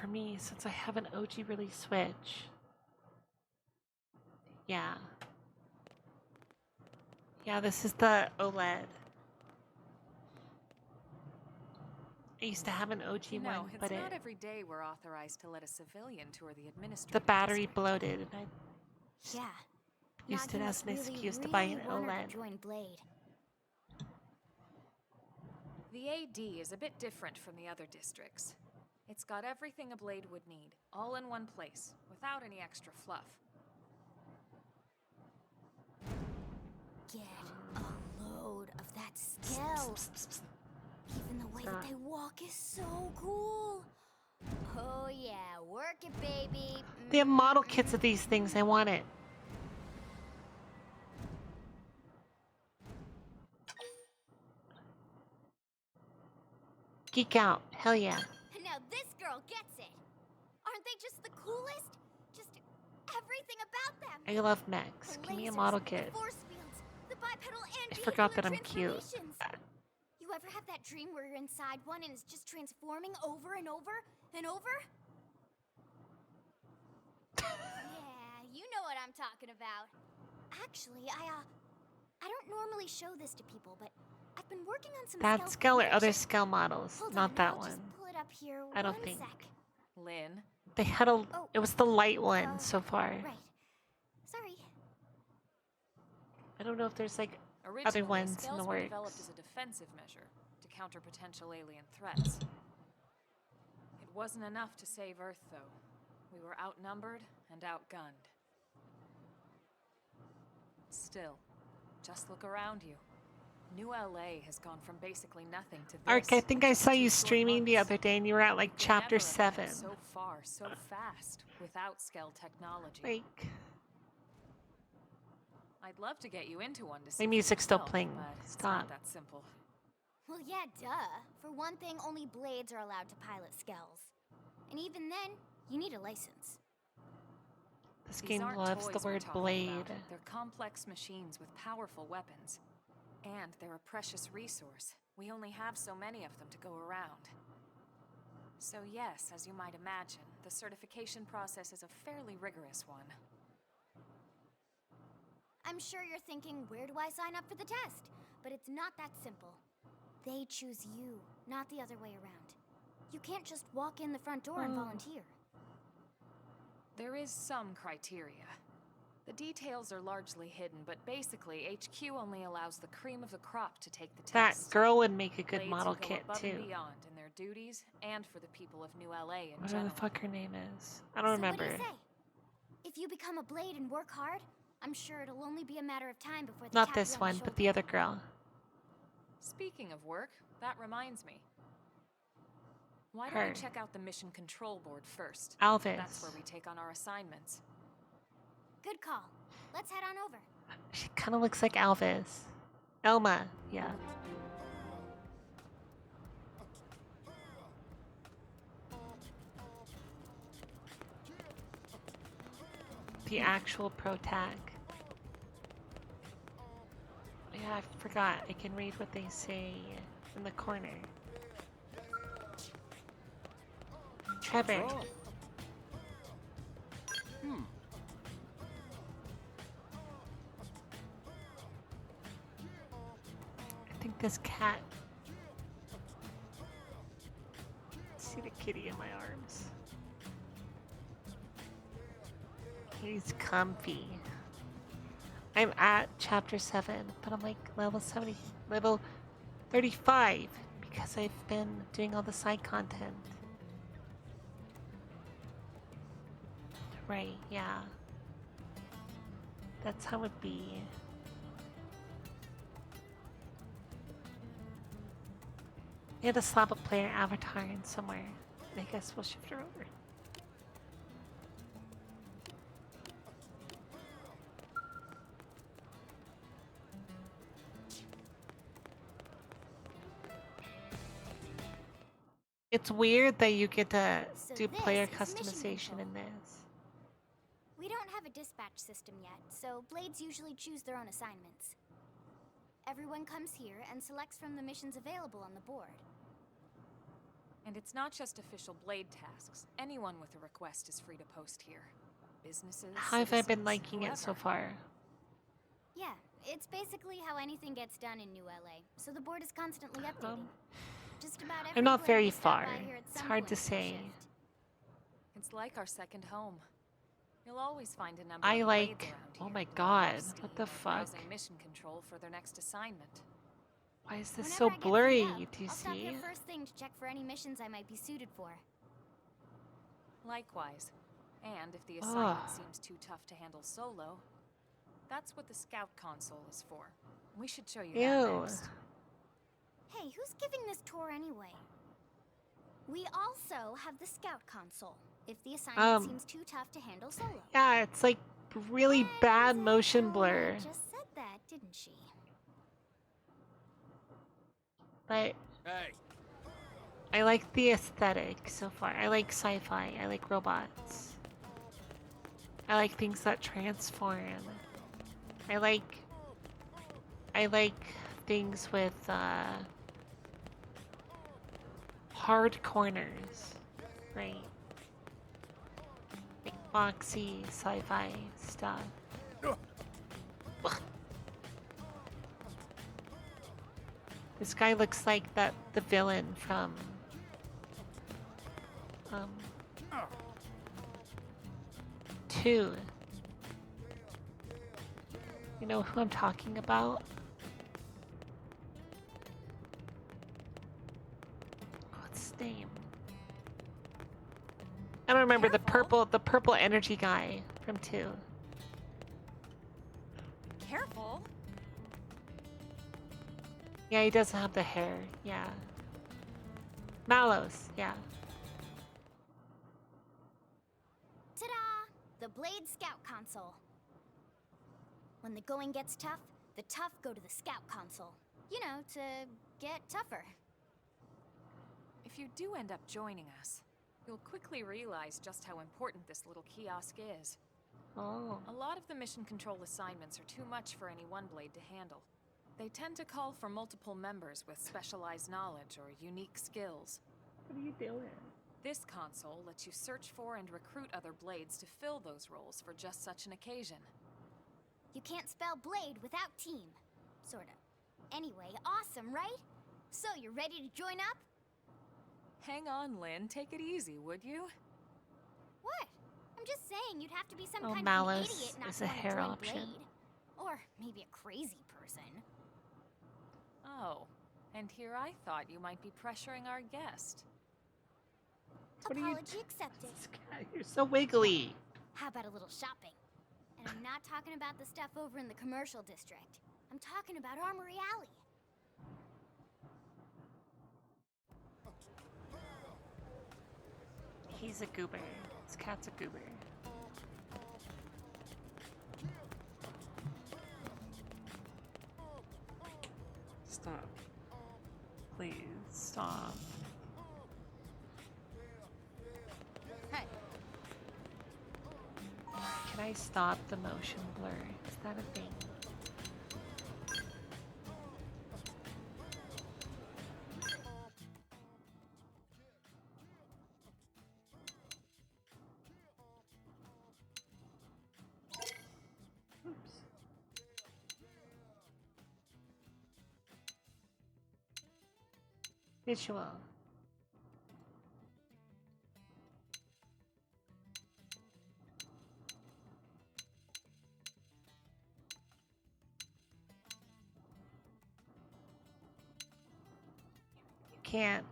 for me since I have an OG release Switch. Yeah. Yeah, this is the OLED. I used to have an OG You know, one, it's but not every day we're authorized to let a civilian tour the the administrative battery district. bloated, and I Yeah. used it Nagimus as an excuse to buy really an wanted OLED. to join Blade. The AD is a bit different from the other districts. It's got everything a Blade would need, all in one place, without any extra fluff. Get a load of that skill. Even the way that they walk is so cool. Oh yeah, work it, baby. They have model kits of these things. I want it. Geek out. Hell yeah. Now this girl gets it. Aren't they just the coolest? Just everything about them. I love mechs. The Give me a lasers, model kit. The force fields, the bipedal and I forgot that I'm vehicular cute. transformations. You ever have that dream where you're inside one and it's just transforming over and over and over? Yeah, you know what I'm talking about. Actually, I don't normally show this to people, but I've been working on some That scale or footage. other scale models, Hold not on, that I'll one. just pull it up here. I don't One think. sec. Lynn, They had a. Oh, It was the light one so far. Right. Sorry. I don't know if there's like originally other ones in scales the were developed works. as a defensive measure to counter potential alien threats. It wasn't enough to save Earth, though. We were outnumbered and outgunned. Still, just look around you. New LA has gone from basically nothing to this. Ark, I think I in just saw 2 you short streaming the months. other day, and you were at like We could chapter never have come 7. so far, so fast, without scale technology. Like, I'd love to get you into one to see my for music's still yourself, playing. but it's Stop. not that simple. Well, yeah, duh. For one thing, only Blades are allowed to pilot Skells. And even then, you need a license. This These game aren't loves the toys we're word talking blade. about. They're complex machines with powerful weapons. And they're a precious resource. We only have so many of them to go around. So yes, as you might imagine, the certification process is a fairly rigorous one. I'm sure you're thinking, where do I sign up for the test? But it's not that simple. They choose you, not the other way around. You can't just walk in the front door and volunteer. There is some criteria. The details are largely hidden, but basically, HQ only allows the cream of the crop to take the That test. girl would make a good Blades model who go kit above too. and beyond in their duties, and for the people of New LA in Whatever general. the fuck her name is. I don't remember. So what do you say? If you become a Blade and work hard, I'm sure it'll only be a matter of time before they Not tap you this on one, but the other girl. Speaking of work, that reminds me. Why don't Her. we check out the mission control board first? Alvis. That's where we take on our assignments. Good call. Let's head on over. She kind of looks like Alvis. Elma, yeah. The actual pro tag. Yeah, I forgot. I can read what they say in the corner. Trevor. I think this cat. See the kitty in my arms. He's comfy. I'm at chapter 7, but I'm like level 35 because I've been doing all the side content. Right, yeah. That's how it be. We had to slap a player avatar in somewhere. I guess we'll shift her over. It's weird that you get to do player customization in this. We don't have a dispatch system yet, so Blades usually choose their own assignments. Everyone comes here and selects from the missions available on the board. And it's not just official blade tasks. Anyone with a request is free to post here. Businesses, How have I been citizens, liking it so whoever. far? Yeah, it's basically how anything gets done in New LA, so the board is constantly updating. Just about every I'm not blade very will stop far. by here at It's some hard point to for a say. shift. It's like our second home. You'll always find a number I of like. blades around Oh here, my blowing god! off steam What the or fuck? browsing mission control for their next assignment. Why is this Whenever so I get freed blurry? up, Do you I'll stop see? here first thing to check for any missions I might be suited for. Likewise. And if the Ugh. assignment seems too tough to handle solo, that's what the scout console is for. We should show you that Ew. next. Hey, who's giving this tour anyway? We also have the scout console, if the assignment seems too tough to handle solo. Yeah, it's like really And bad motion Fiona blur. just said that, didn't she? But Hey, I like the aesthetic so far. I like sci-fi. I like robots. I like things that transform. I like things with hard corners, right? Like boxy sci-fi stuff. This guy looks like the villain from 2. You know who I'm talking about? What's his name? I don't remember the purple energy guy from 2. Careful! Yeah, he doesn't have the hair. Yeah. Mallows, yeah. Ta-da! The Blade Scout Console. When the going gets tough, the tough go to the Scout Console. You know, to get tougher. If you do end up joining us, you'll quickly realize just how important this little kiosk is. Oh. A lot of the mission control assignments are too much for any one blade to handle. They tend to call for multiple members with specialized knowledge or unique skills. What are you doing? This console lets you search for and recruit other blades to fill those roles for just such an occasion. You can't spell blade without team. Sorta. Anyway, awesome, right? So, you're ready to join up? Hang on, Lynn. Take it easy, would you? What? I'm just saying you'd have to be some Oh, kind of an Malice idiot not is to a want to hair join option. Blade. Or maybe a crazy person. Oh, and here I thought you might be pressuring our guest. What are you Apology accepted. You're so wiggly. How about a little shopping? And I'm not talking about the stuff over in the commercial district. I'm talking about Armory Alley. He's a goober. This cat's a goober. Stop. Please, stop. Hey. Can I stop the motion blur? Is that a thing? Oops. Visual. Can't.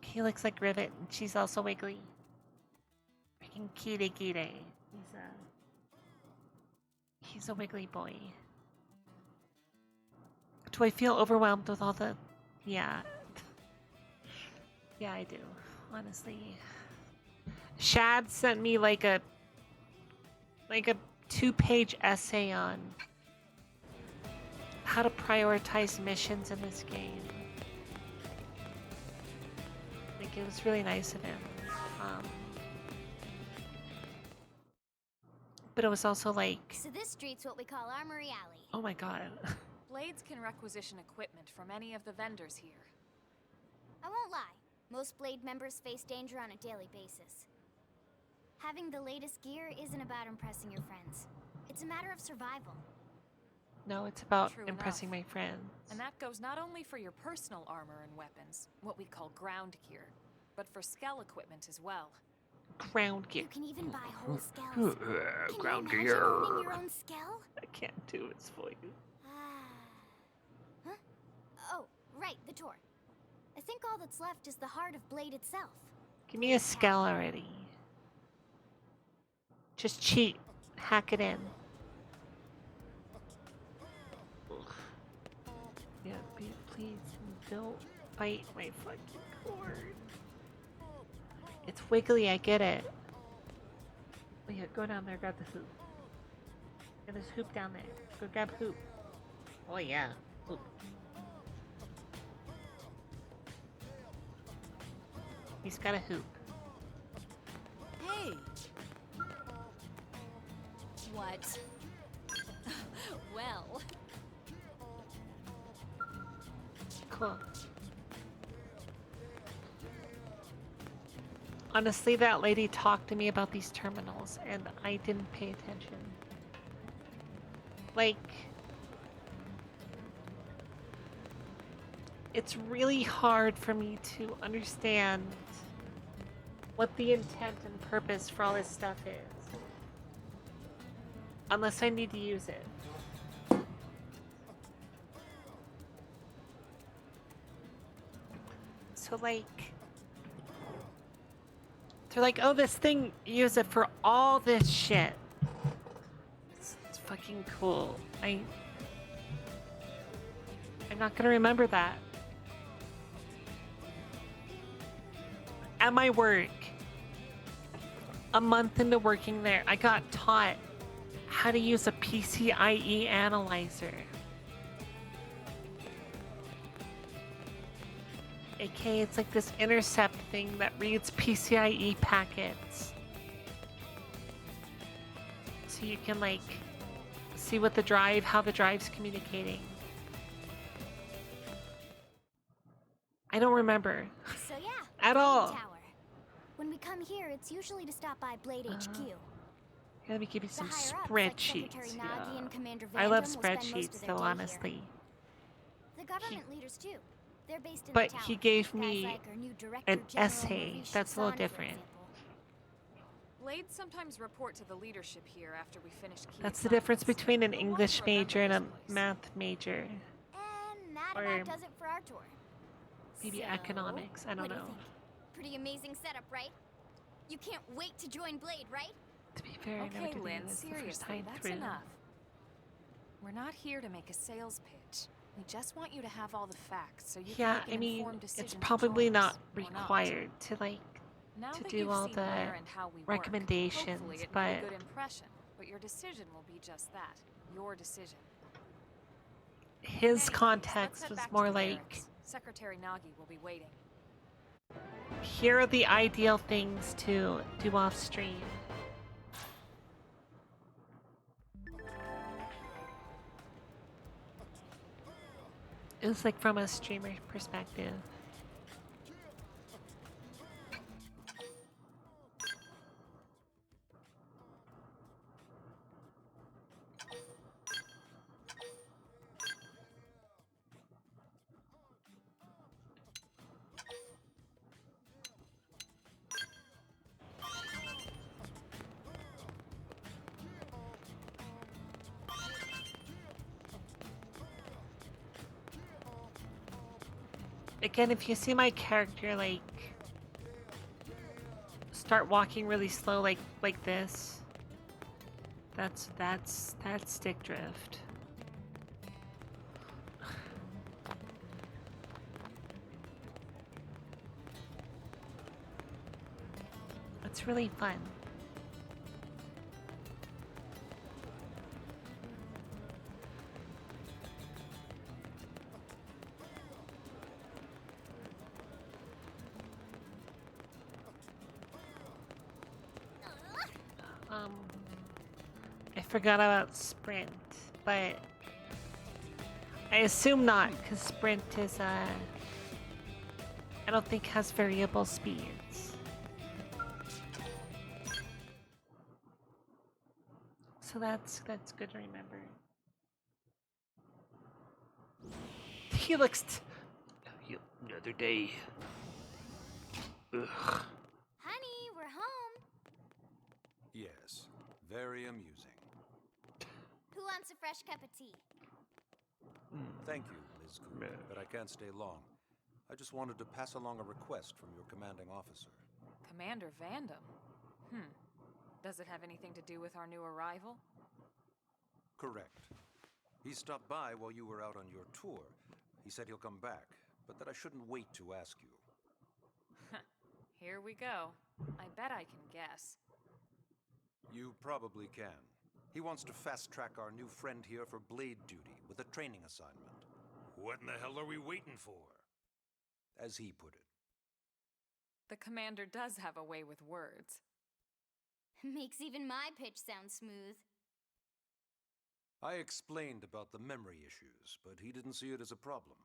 He looks like Rivet, and she's also wiggly. Freaking Kire Kire. He's a wiggly boy. Do I feel overwhelmed with all the... Yeah. Yeah, I do. Honestly. Shad sent me like a 2-page essay on how to prioritize missions in this game. Like, it was really nice of him. But it was also like, So this street's what we call Armory Alley. oh my god. Blades can requisition equipment from any of the vendors here. I won't lie. Most Blade members face danger on a daily basis. Having the latest gear isn't about impressing your friends. It's a matter of survival. No, it's about True impressing enough. my friends. And that goes not only for your personal armor and weapons, what we call ground gear, but for skell equipment as well. Ground gear. You can even buy whole skells. Can Ground you imagine gear. owning your own skell? I can't do its voice. Huh? Oh, right, the tour. I think all that's left is the heart of Blade itself. Give me a skell already. Just cheat. Hack it in. Ugh. Yeah, please don't bite my fucking cord. It's wiggly, I get it. Oh yeah, go down there, grab the hoop. Get this hoop down there. Go grab hoop. Oh yeah, hoop. He's got a hoop. Hey! What? Well... Cool. Honestly, that lady talked to me about these terminals, and I didn't pay attention. Like... It's really hard for me to understand what the intent and purpose for all this stuff is. Unless I need to use it. So like... They're like, oh, this thing, use it for all this shit. It's fucking cool. I'm not gonna remember that. At my work, a month into working there, I got taught how to use a PCIe analyzer. AKA, it's like this intercept thing that reads PCIe packets. So you can like see what the drive, how the drive's communicating. I don't remember. So yeah, At Blade all. Tower. When we come here, it's usually to stop by Blade HQ. Here, let me give you some The higher-ups, like spreadsheets. Secretary Yeah. Nagi and Commander I love Vandom, will spend most of spreadsheets, their though, day honestly. here. The government leaders too. They're based in But the tower. he gave Guys me like our new Director an General essay. Maurice That's a little Chassan, for different. example. Blades sometimes report to the leadership here after we finish key That's the difference assignments. between an You'll want English to remember major and a this place. math major. And that Or about does it for our tour. maybe So, economics. I don't what do you know. think? Pretty amazing setup, right? You can't wait to join Blade, right? To be fair, I never Okay, did Lynn, any of this the first seriously, time that's through. enough. We're not here to make a sales pitch. We just want you to have all the facts so you Yeah, can make I an mean, informed decision it's to probably join not us, or required to like Now to that do you've all seen the where and how we recommendations, work, hopefully it but made a good impression. But your decision will be just that, your decision. his Anyways, let's context head was back to more the like, barracks. Secretary Nagi will be waiting. here are the ideal things to do off stream. It was like from a streamer perspective. Again, if you see my character like start walking really slow like this, that's stick drift. It's really fun. I forgot about sprint, but I assume not, because sprint is I don't think has variable speeds. So that's good to remember. He looks another day. Ugh. Honey, we're home. Yes, very amusing. Who wants a fresh cup of tea? Thank you, Ms. Cooper, but I can't stay long. I just wanted to pass along a request from your commanding officer. Commander Vandam? Does it have anything to do with our new arrival? Correct. He stopped by while you were out on your tour. He said he'll come back, but that I shouldn't wait to ask you. Here we go. I bet I can guess. You probably can. He wants to fast-track our new friend here for blade duty with a training assignment. What in the hell are we waiting for? As he put it. The commander does have a way with words. Makes even my pitch sound smooth. I explained about the memory issues, but he didn't see it as a problem.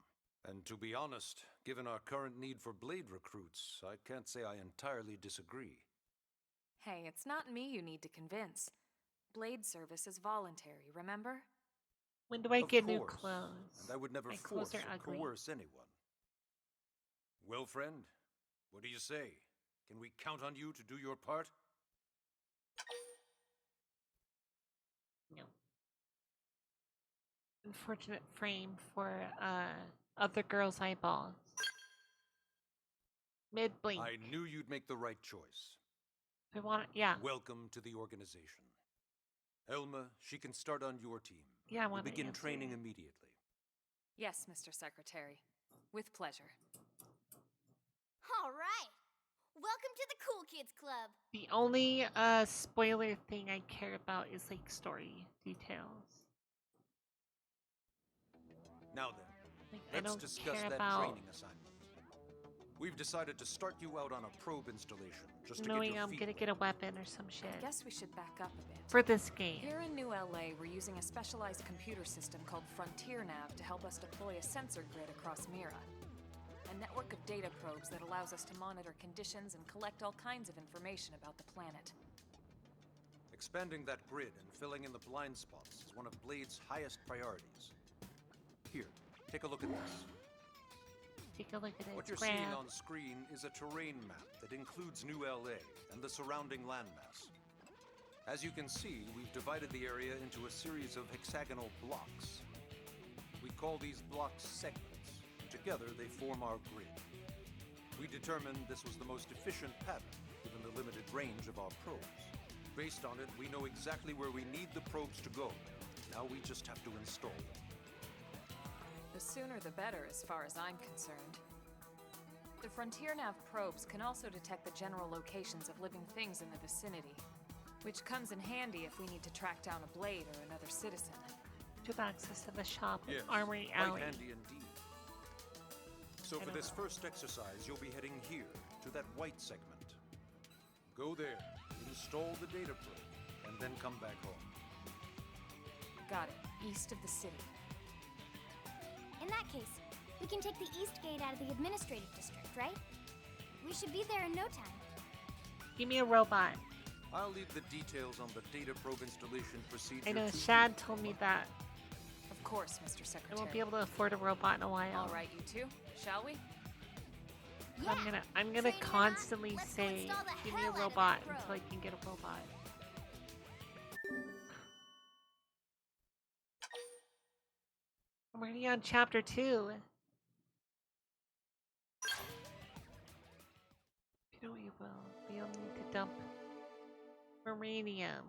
And to be honest, given our current need for blade recruits, I can't say I entirely disagree. Hey, it's not me you need to convince. Blade service is voluntary, remember? When do I Of get new course, clothes? And I would never My clothes force are or ugly. coerce anyone. Well, friend, what do you say? Can we count on you to do your part? No. Unfortunate frame for other girls' eyeballs. Mid blink. I knew you'd make the right choice. I want it. Yeah. Welcome to the organization. Elma, she can start on your team. Yeah, I We'll want to begin answer training it. immediately. Yes, Mr. Secretary. With pleasure. All right. Welcome to the Cool Kids Club. The only spoiler thing I care about is like story details. Now then, Like I let's don't discuss care that about training assignment. We've decided to start you out on a probe installation, just to knowing get your I'm feet gonna wet. get a weapon or some shit I guess we should back up a bit. for this game. Here in New LA, we're using a specialized computer system called Frontier Nav to help us deploy a sensor grid across Mira. A network of data probes that allows us to monitor conditions and collect all kinds of information about the planet. Expanding that grid and filling in the blind spots is one of Blade's highest priorities. Here, take a look at this. Take a look at it. What you're seeing on screen is a terrain map that includes New LA and the surrounding landmass. As you can see, we've divided the area into a series of hexagonal blocks. We call these blocks segments. Together, they form our grid. We determined this was the most efficient pattern, given the limited range of our probes. Based on it, we know exactly where we need the probes to go. Now we just have to install them. The sooner the better, as far as I'm concerned. The Frontier Nav probes can also detect the general locations of living things in the vicinity, which comes in handy if we need to track down a blade or another citizen. To have access to the shop with Yes, Armory quite Alley. handy indeed. So for this first exercise, you'll be heading here, to that white segment. Go there, install the data probe, and then come back home. Got it. East of the city. In that case, we can take the east gate out of the administrative district, right? We should be there in no time. Give me a robot. I'll leave the details on the data probe installation procedure I know to Shad you. told me that. Of course, Mr. I Secretary. won't be able to afford a robot in a while. All right, you two. Shall we? Yeah. I'm gonna Train or not, constantly let's go say, install the give me hell a out of that robot probe. until I can get a robot. I'm already on chapter 2. You know you will. We'll need to dump uranium.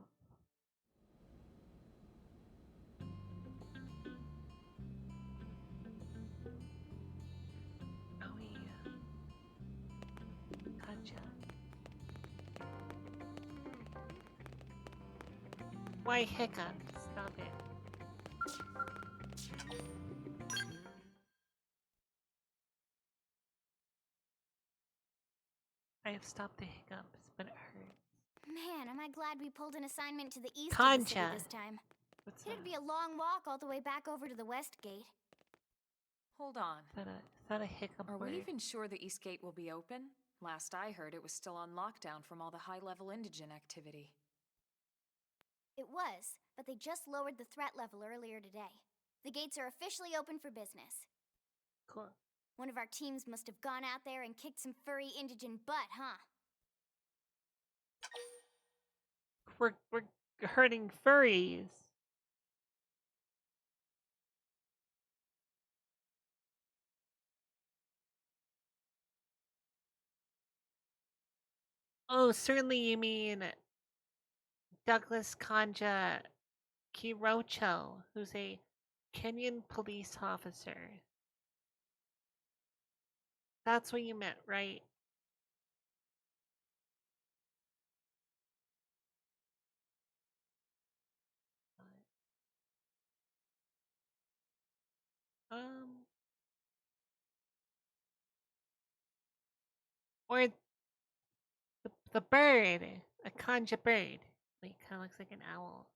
Oh yeah. Gotcha. Why hiccup? Stop it. I have stopped the hiccups, but it hurts. Man, am I glad we pulled an assignment to the east of the city Concha. this time. What's It'd that? be a long walk all the way back over to the west gate. Hold on. Is that a hiccup Are word? we even sure the East Gate will be open? Last I heard, it was still on lockdown from all the high-level indigen activity. It was, but they just lowered the threat level earlier today. The gates are officially open for business. Cool. One of our teams must have gone out there and kicked some furry indigen butt, huh? We're hurting furries. Oh, certainly you mean Douglas Kanja Kirocho, who's a Kenyan police officer. That's what you meant, right? Um, or the bird, a Kanja bird. Like, kind of looks like an owl.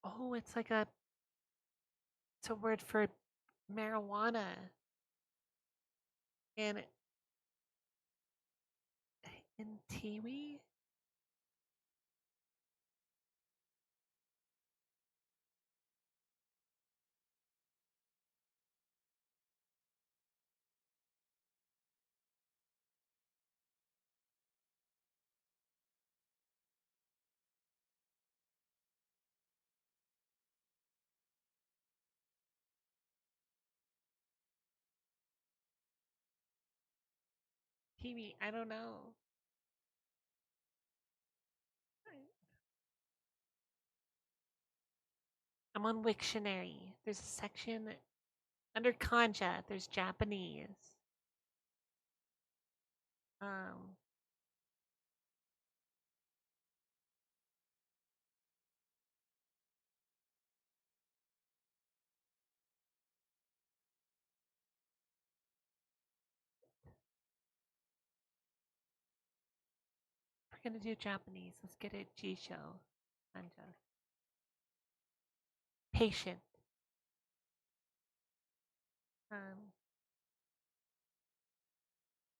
Oh, it's a word for marijuana. And in Tiwi? Tiwi, I don't know. I'm on Wiktionary. There's a section under Kanja. There's Japanese. Um, we're gonna do Japanese. Let's get it Jisho. Kanja. Patient. Um,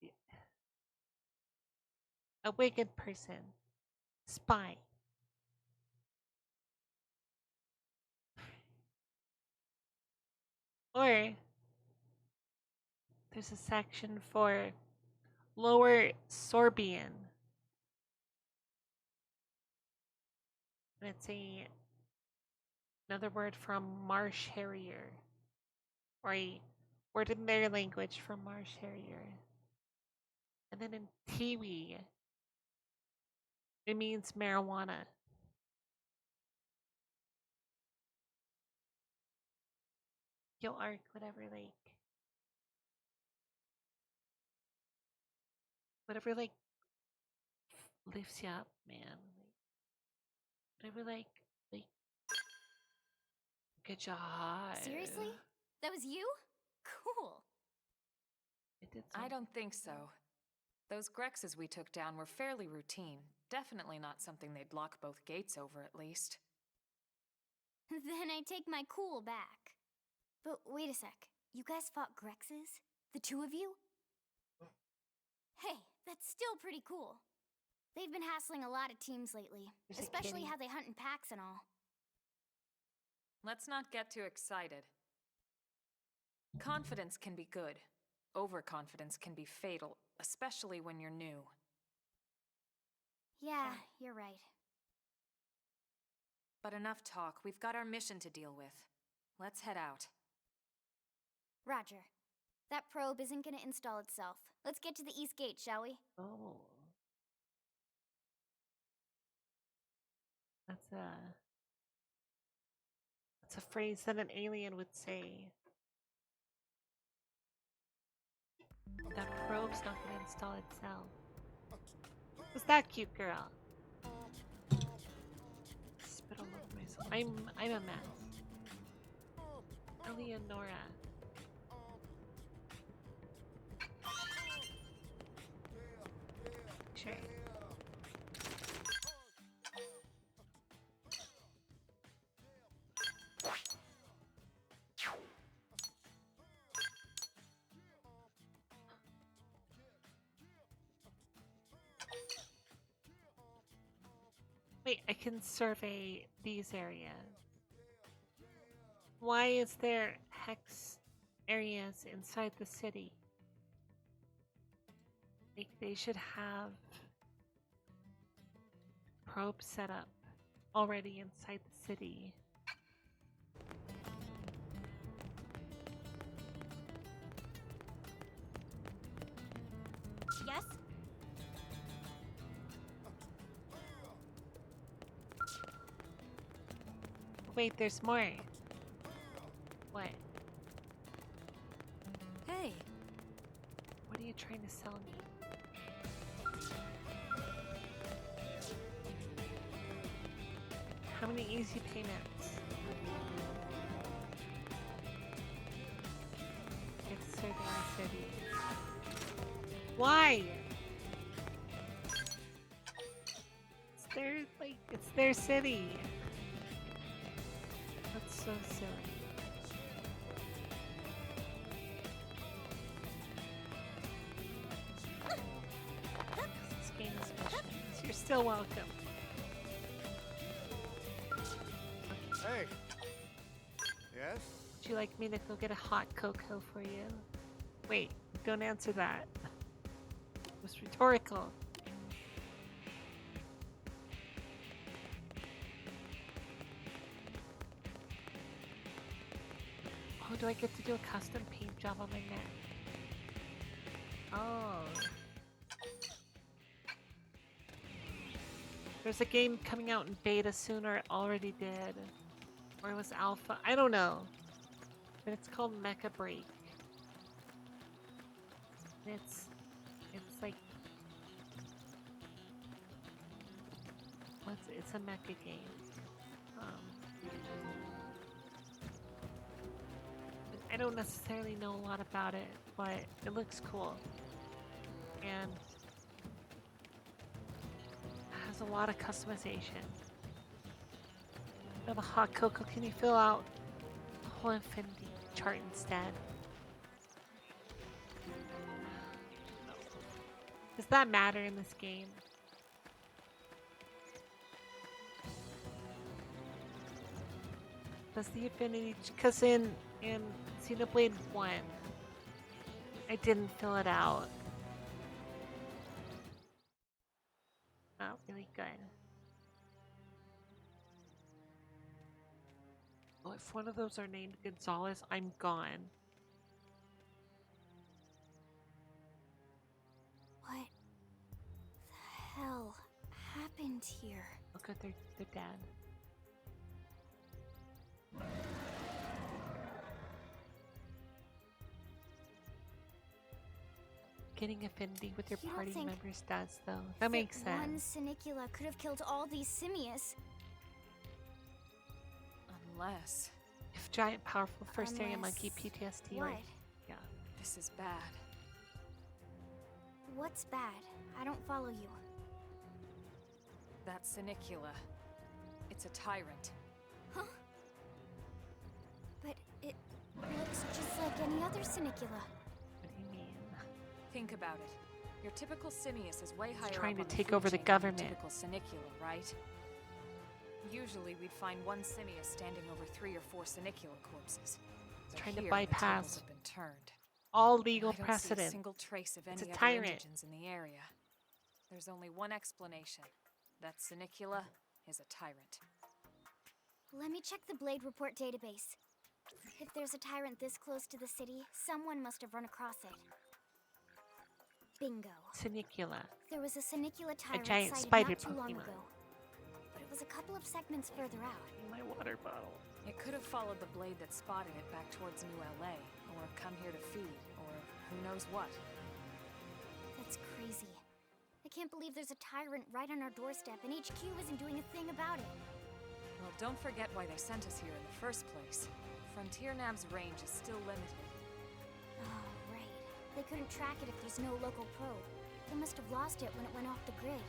yeah. A wicked person. Spy. Or there's a section for Lower Sorbian. And it's another word from Marsh Harrier. Or a word in their language from Marsh Harrier. And then in Tiwi, it means marijuana. Yo, Arc, whatever, lifts you up, man. Whatever, good job. Seriously? That was you? Cool. I did I something. don't think so. Those Grexes we took down were fairly routine. Definitely not something they'd lock both gates over, at least. Then I take my cool back. But wait a sec. You guys fought Grexes? The two of you? Hey, that's still pretty cool. They've been hassling a lot of teams lately, There's a especially kitty. how they hunt in packs and all. Let's not get too excited. Confidence can be good. Overconfidence can be fatal, especially when you're new. Yeah, you're right. But enough talk. We've got our mission to deal with. Let's head out. Roger. That probe isn't gonna install itself. Let's get to the East Gate, shall we? Oh. That's a phrase that an alien would say. That probe's not gonna install itself. Who's that cute girl? Spit all over myself. I'm a mess. Eleonora. Sure. Wait, I can survey these areas. Why is there hex areas inside the city? Like, they should have probes set up already inside the city. Yes? Wait, there's more. What? Hey, What are you trying to sell me? How many easy payments? It's serving the city. Why? It's their city. That's so silly. This game is missions. You're still welcome. Hey. Yes? Would you like me to go get a hot cocoa for you? Wait, don't answer that. It was rhetorical. Oh, do I get to do a custom paint job on my neck? Oh. There's a game coming out in beta soon, or it already did. Or it was alpha. I don't know. But it's called Mecha Break. And it's like it's a mecha game. I don't necessarily know a lot about it, but it looks cool. And it has a lot of customization. I have a hot cocoa. Can you fill out the whole infinity chart instead? Does that matter in this game? Does the infinity? Because in Xenoblade 1, I didn't fill it out. Not really good. Oh, if one of those are named Gonzalez, I'm gone. What the hell happened here? Oh good, they're dead. Getting affinity with your You don't party think members does, though. That makes One sense. Sinicula could have killed all these simius. unless If giant, powerful, first area monkey Unless PTSD, What? right? Yeah. this is bad. What's bad? I don't follow you. That Sinicula. It's a tyrant. Huh? But it looks just like any other Sinicula. What do you mean? Think about it. Your typical Simius is way higher trying up to on take food over the chain than government. your typical Sinicula, right? Usually we'd find one Simius standing over 3 or 4 Sinicula corpses. But trying to here, bypass the tables have been turned. all legal I don't see a precedent. single trace of It's any a other tyrant. indigents in the area. There's only one explanation. That Sinicula is a tyrant. Let me check the Blade Report database. If there's a tyrant this close to the city, someone must have run across it. Bingo. Sinicula. There was a Sinicula tyrant giant sighted spider not too long Pokemon. ago. But it was a couple of segments further out. My water bottle. It could have followed the blade that spotted it back towards New LA, or come here to feed, or who knows what. That's crazy. I can't believe there's a tyrant right on our doorstep and HQ isn't doing a thing about it. Well, don't forget why they sent us here in the first place. Frontier Nav's range is still limited. Oh, right. They couldn't track it if there's no local probe. They must have lost it when it went off the grid.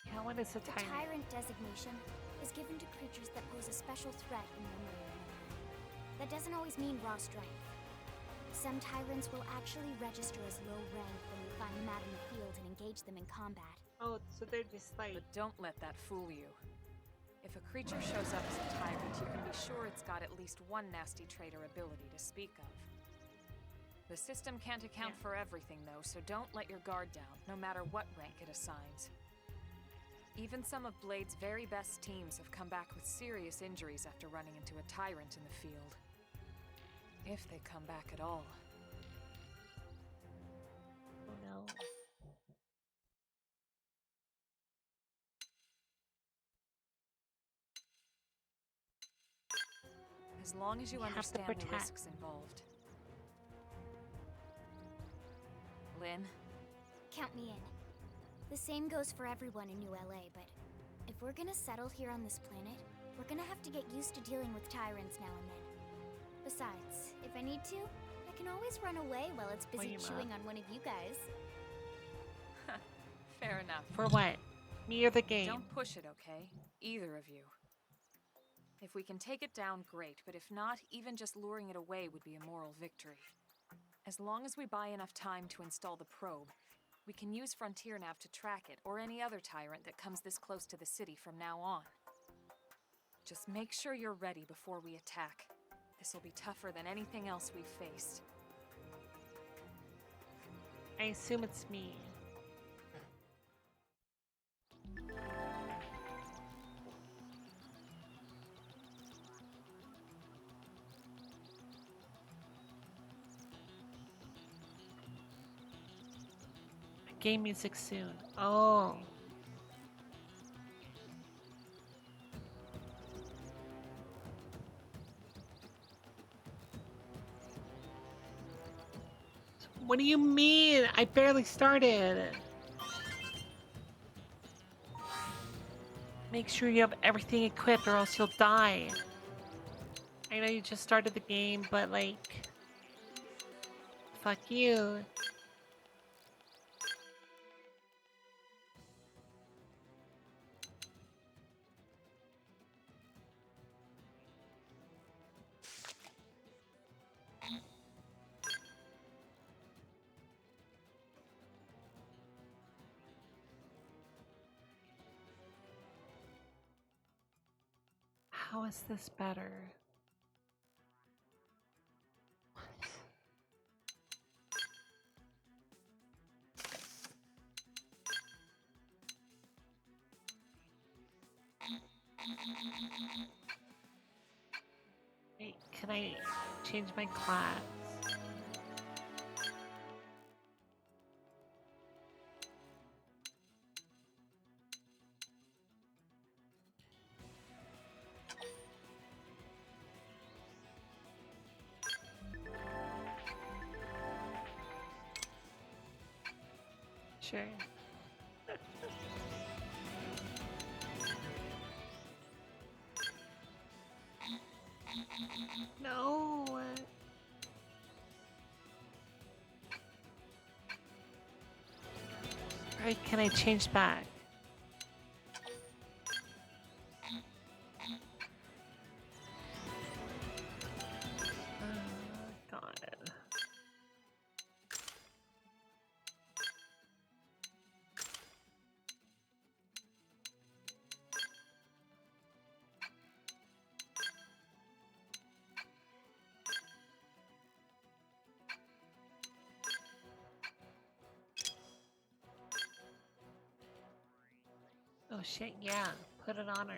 Yeah, what is a The tyrant? tyrant designation is given to creatures that pose a special threat in memory. That doesn't always mean raw strength. Some tyrants will actually register as low rank when we find them out in the field and engage them in combat. Oh, so they're just like... But don't let that fool you. If a creature shows up as a tyrant, you can be sure it's got at least one nasty trait or ability to speak of. The system can't account for everything, though, so don't let your guard down, no matter what rank it assigns. Even some of Blade's very best teams have come back with serious injuries after running into a tyrant in the field. If they come back at all. Oh no. As long as you have to understand the protect. risks involved. Lynn? Count me in. The same goes for everyone in New LA, but if we're gonna settle here on this planet, we're gonna have to get used to dealing with tyrants now and then. Besides, if I need to, I can always run away while it's busy Wait, chewing on one of you guys. Fair enough. For what? Me or the game? Don't push it, okay? Either of you. If we can take it down, great, but if not, even just luring it away would be a moral victory. As long as we buy enough time to install the probe, we can use Frontier Nav to track it, or any other tyrant that comes this close to the city from now on. Just make sure you're ready before we attack. This will be tougher than anything else we've faced. I assume it's me. Game music soon. Oh. What do you mean? I barely started. Make sure you have everything equipped or else you'll die. I know you just started the game, but like... Fuck you. How is this better? Wait, can I change my class? Sure. No. Right, can I change back? Got it. Oh shit, yeah. Put it on her.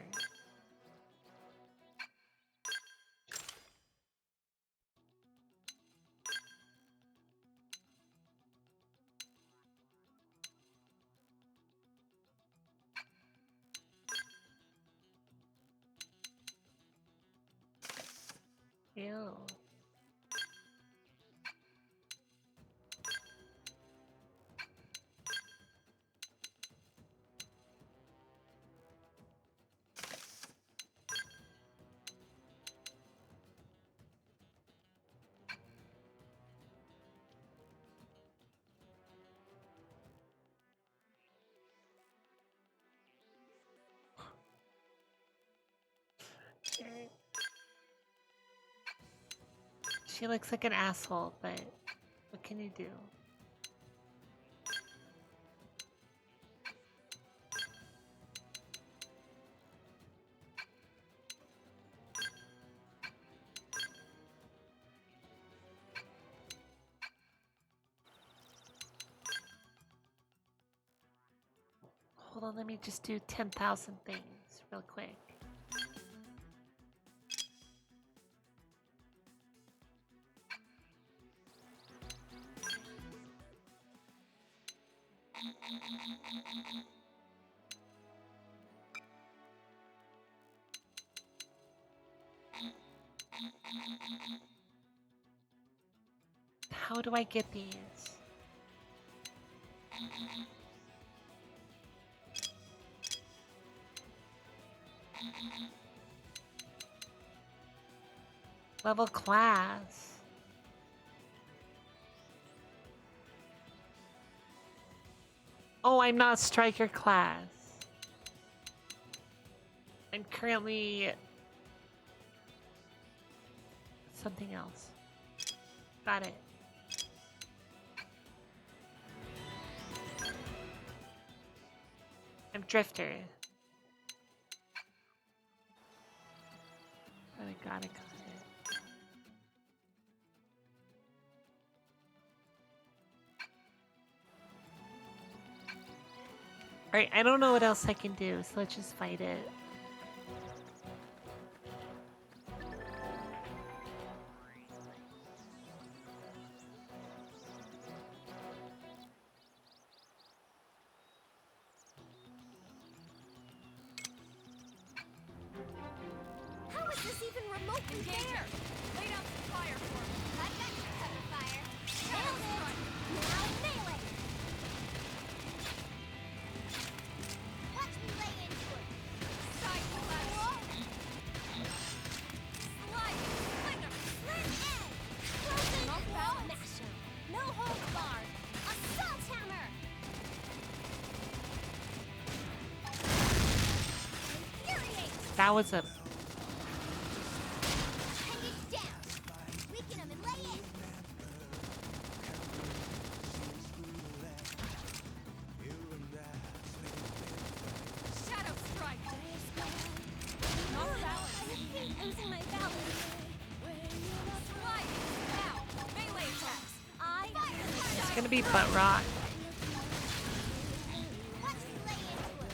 Ew. She looks like an asshole, but what can you do? Hold on, let me just do 10,000 things real quick. How do I get these? Level class. Oh, I'm not striker class. I'm currently something else. Got it. I'm drifter. Got it. Alright, I don't know what else I can do, so let's just fight it. How is this even remotely fair? Lay down some fire for me. I got you covered, fire. Nailed it. Now melee. Watch me lay into it. Side collapse. Slide. Slinger. Slit edge. Frozen Knock wall balance. masher. No holds barred. Assault hammer. Infuriate. That was a... Hang it down. Weaken him and lay in. Shadow strike. Knock balance. I hate losing my balance. Slide. Now. Melee attacks. Fire. It's gonna be butt rock. Watch me lay into it.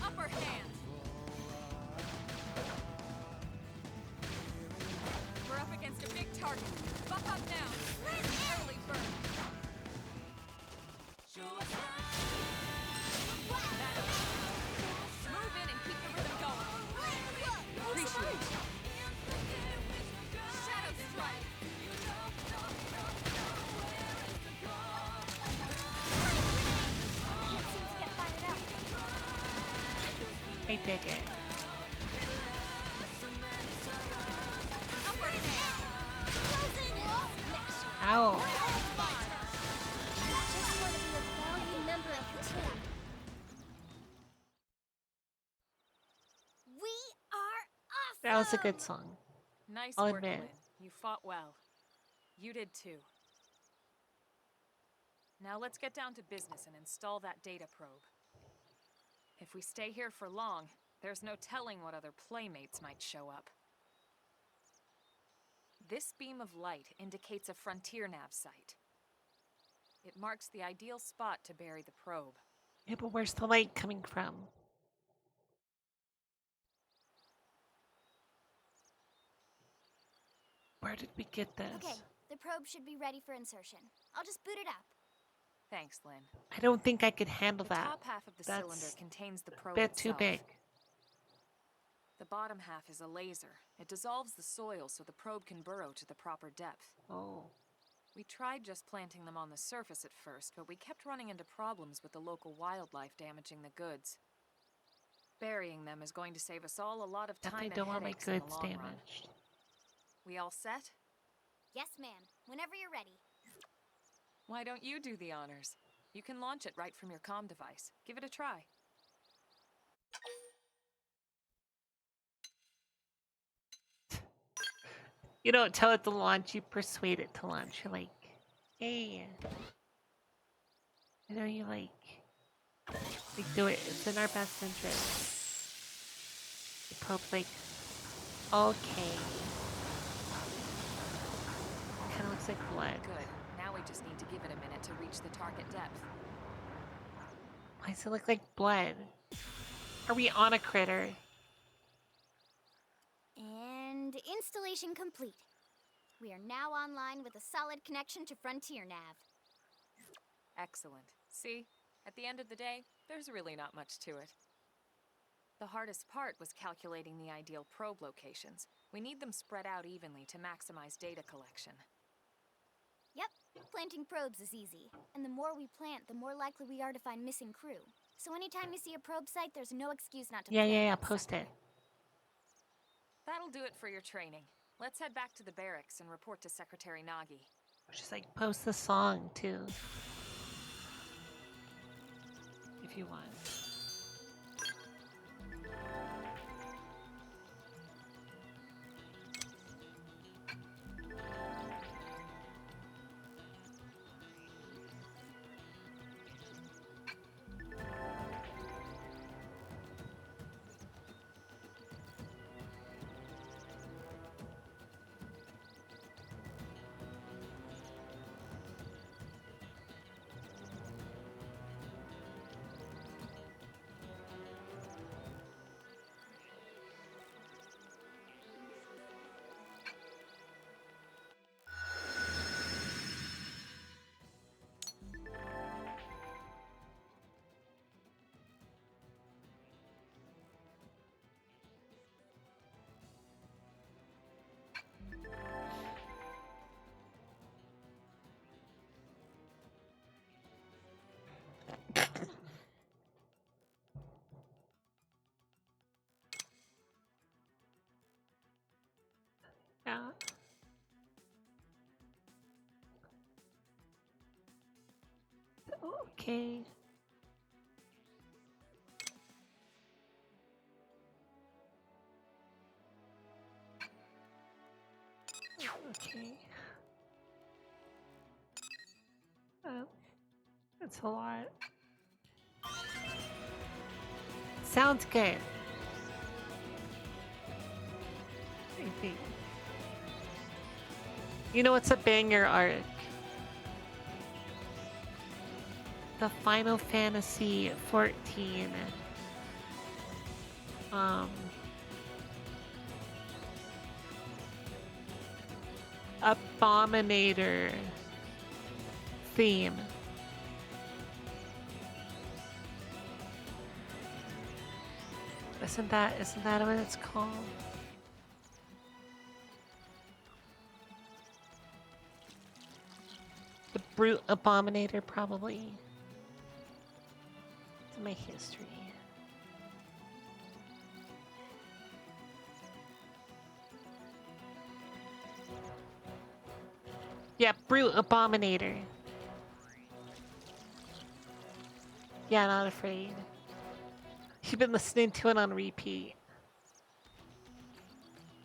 Upper hand. We're up against a big target. Buff up now. Early burn. Move in and keep the rhythm going. Appreciate it. Shadow strike. Can't seem to get fired up. I dig it. Upper hand. Frozen wall masher. Ow. Just want to be a valued member of the team. We are awesome! That was a good song. Nice I'll work, admit. Lynn. You fought well. You did too. Now let's get down to business and install that data probe. If we stay here for long, there's no telling what other playmates might show up. This beam of light indicates a frontier nav site. It marks the ideal spot to bury the probe. Yeah, but where's the light coming from? Where did we get this? Okay, the probe should be ready for insertion. I'll just boot it up. Thanks, Lynn. I don't think I could handle The that. top half of the That's cylinder contains the A probe bit too itself. big. The bottom half is a laser. It dissolves the soil so the probe can burrow to the proper depth. Oh. We tried just planting them on the surface at first, but we kept running into problems with the local wildlife damaging the goods. Burying them is going to save us all a lot of time Definitely and don't want my headaches in the goods long run. damaged. We all set? Yes, ma'am. Whenever you're ready. Why don't you do the honors? You can launch it right from your comm device. Give it a try. You don't tell it to launch, you persuade it to launch. You're like, hey, I know you like do it. It's in our best interest. The probe's like, okay. Kind of looks like blood. Good. Now we just need to give it a minute to reach the target depth. Why does it look like blood? Are we on a critter? And installation complete. We are now online with a solid connection to Frontier Nav. Excellent. See? At the end of the day, there's really not much to it. The hardest part was calculating the ideal probe locations. We need them spread out evenly to maximize data collection. Yep, planting probes is easy. And the more we plant, the more likely we are to find missing crew. So anytime you see a probe site, there's no excuse not to plant Yeah, that post sucker. it. That'll do it for your training. Let's head back to the barracks and report to Secretary Nagi. Just like post the song too. If you want. Yeah. Okay. Okay. That's a lot. Sounds good. I think. You know what's a banger arc? The Final Fantasy 14. Abominator theme. Isn't that what it's called? The Brute Abominator, probably. It's in my history. Yeah, Brute Abominator. Yeah, Not Afraid. You've been listening to it on repeat.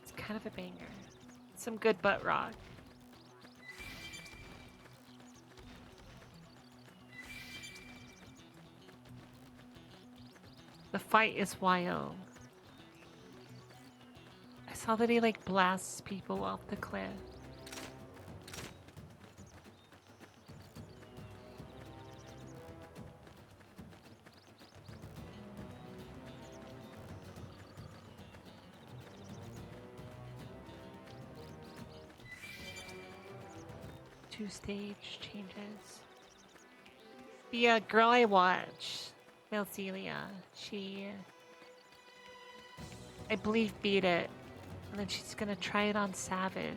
It's kind of a banger. Some good butt rock. The fight is wild. I saw that he like blasts people off the cliff. Two stage changes. The girl I watch, Melcelia, she, I believe, beat it, and then she's gonna try it on Savage.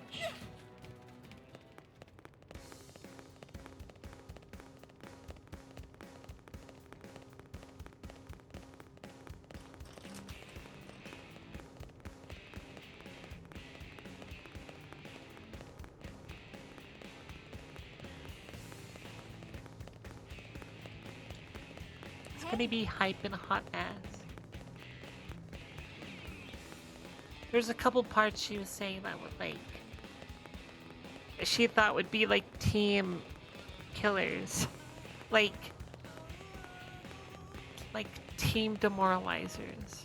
It's gonna be hype and a hot mess. There's a couple parts she was saying that would like she thought would be like team killers, like like team demoralizers.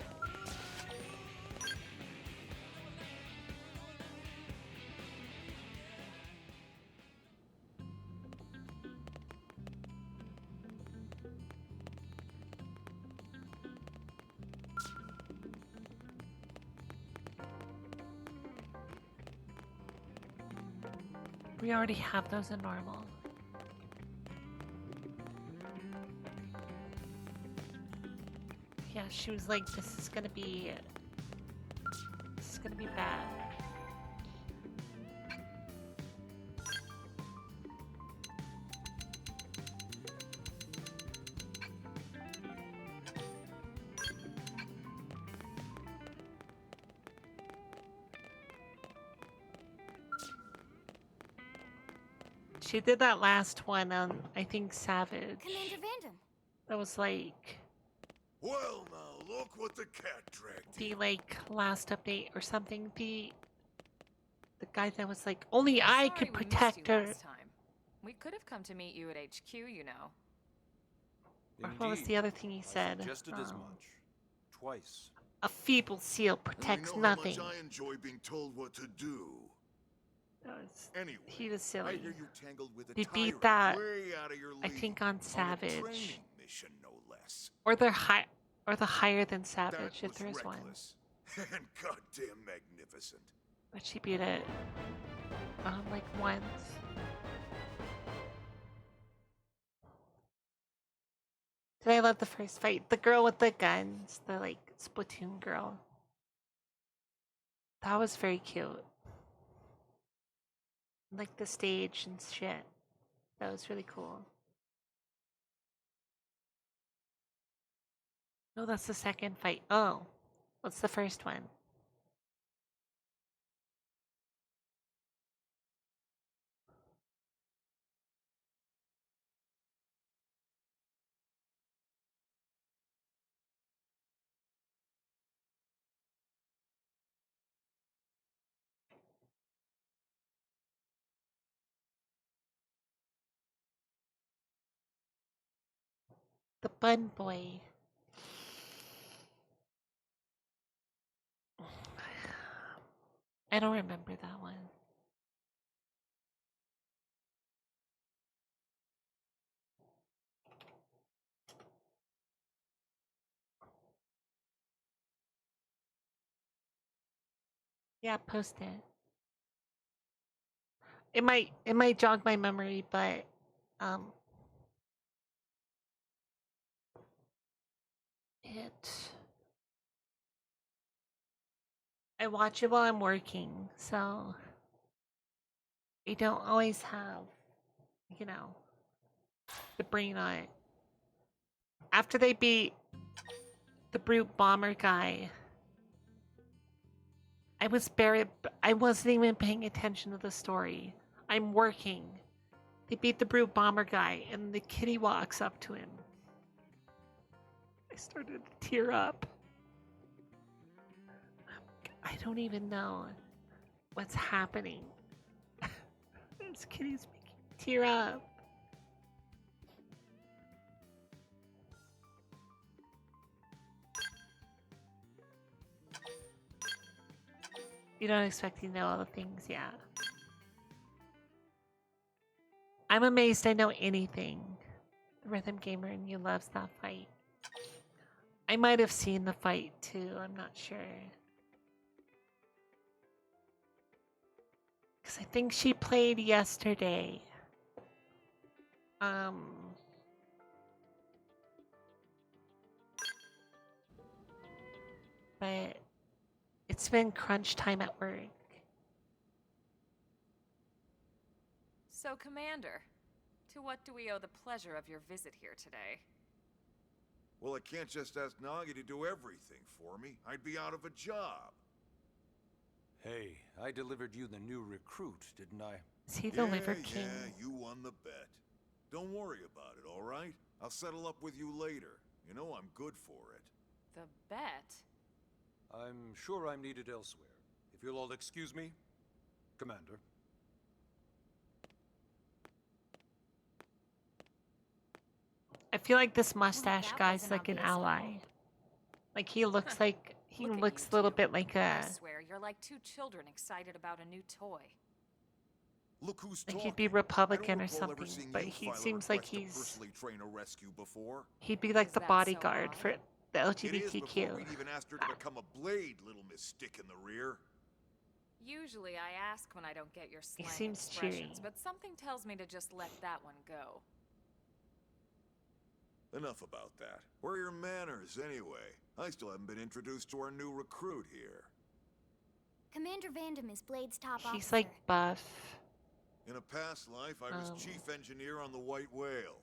We already have those in normal. Yeah, she was like, this is gonna be bad. She did that last one on, I think, Savage. Commander Vandam. That was like Well, now look what the cat dragged the in. like last update or something. The guy that was like, only I Sorry could we missed protect you her. last time. We could have come to meet you at HQ, you know. Or what was the other thing he said? Suggested as much. Twice. A feeble seal And protects I know nothing. how much I enjoy being told what to do. That was, Anyway, he was I silly. hear you tangled with a He beat tyrant that, way out of your I league. think, on a Savage. training mission, no less. Or the higher than That Savage, if was there is one. reckless and goddamn magnificent. But she beat it like once. Did I love the first fight? The girl with the guns, the like Splatoon girl. That was very cute. Like the stage and shit. That was really cool. No, that's the second fight. Oh, what's the first one? The Bun Boy. I don't remember that one. Yeah, post it. It might jog my memory, but it I watch it while I'm working, so I don't always have, you know, the brain on it. After they beat the brute bomber guy, I wasn't even paying attention to the story. I'm working. They beat the brute bomber guy, and the kitty walks up to him. I started to tear up. I don't even know what's happening. This kitty's making me tear up. You don't expect me to know all the things, yeah. I'm amazed I know anything. The Rhythm Gamer and you loves that fight. I might have seen the fight too, I'm not sure. Because I think she played yesterday. But it's been crunch time at work. So, Commander, to what do we owe the pleasure of your visit here today? Well, I can't just ask Nagi to do everything for me. I'd be out of a job. Hey, I delivered you the new recruit, didn't I? Is he the Liver King? Yeah, you won the bet. Don't worry about it, all right? I'll settle up with you later. You know I'm good for it. The bet? I'm sure I'm needed elsewhere. If you'll all excuse me, Commander. I feel like this mustache that guy's wasn't like an obvious. ally. Like he looks like he Look at looks you a little two. bit like I a swear, you're like two children excited about a new toy. Look who's like talking. he'd be I don't Republican or recall ever something, seeing but you he file a seems like request to he's personally train a rescue before. he'd be like Is the that so bodyguard for odd? the It is before LGBTQ. we'd even asked her to become a blade, little Miss Stick in the rear. Usually I ask when I don't get your He slang seems cheery. expressions, but something tells me to just let that one go. Enough about that. Where are your manners, anyway? I still haven't been introduced to our new recruit here. Commander Vandam is Blade's top officer. He's like buff. In a past life, I was Oh. chief engineer on the White Whale.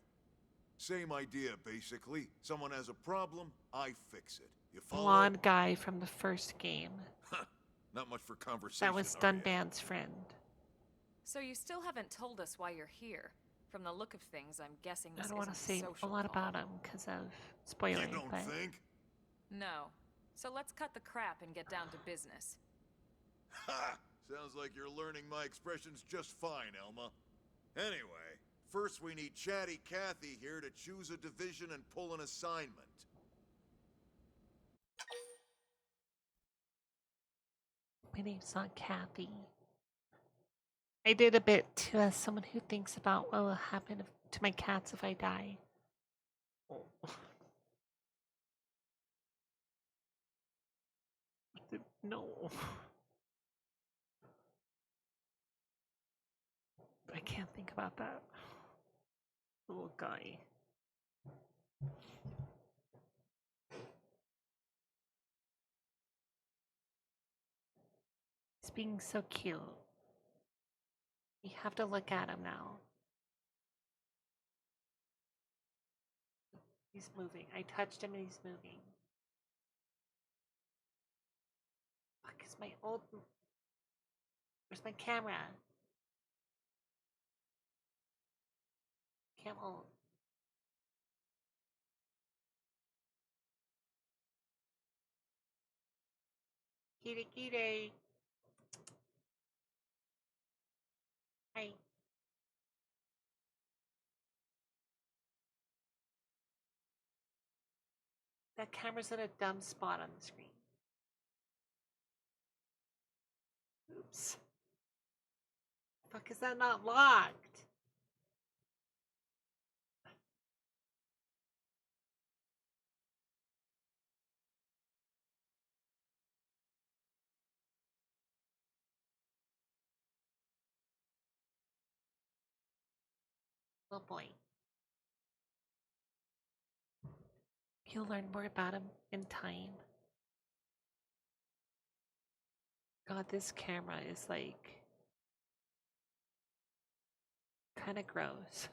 Same idea, basically. Someone has a problem, I fix it. You follow? Blonde guy from the first game. Not much for conversation, That was are ya? Dunban's friend. So you still haven't told us why you're here. From the look of things, I'm guessing I this don't want to isn't say a social lot call. about him because of spoiling, You don't but think? No. So let's cut the crap and get down to business. Ha! Sounds like you're learning my expressions just fine, Elma. Anyway, first we need Chatty Cathy here to choose a division and pull an assignment. my name's not Kathy. I did a bit to as someone who thinks about what will happen to my cats if I die. Oh. No. I can't think about that. Little guy. He's being so cute. You have to look at him now. He's moving. I touched him and he's moving. Fuck, is my old. Where's my camera? Can't hold. Kitty kitty. Hi. That camera's in a dumb spot on the screen. Oops. Fuck, is that not locked? Oh boy. You'll learn more about him in time. God, this camera is like kind of gross.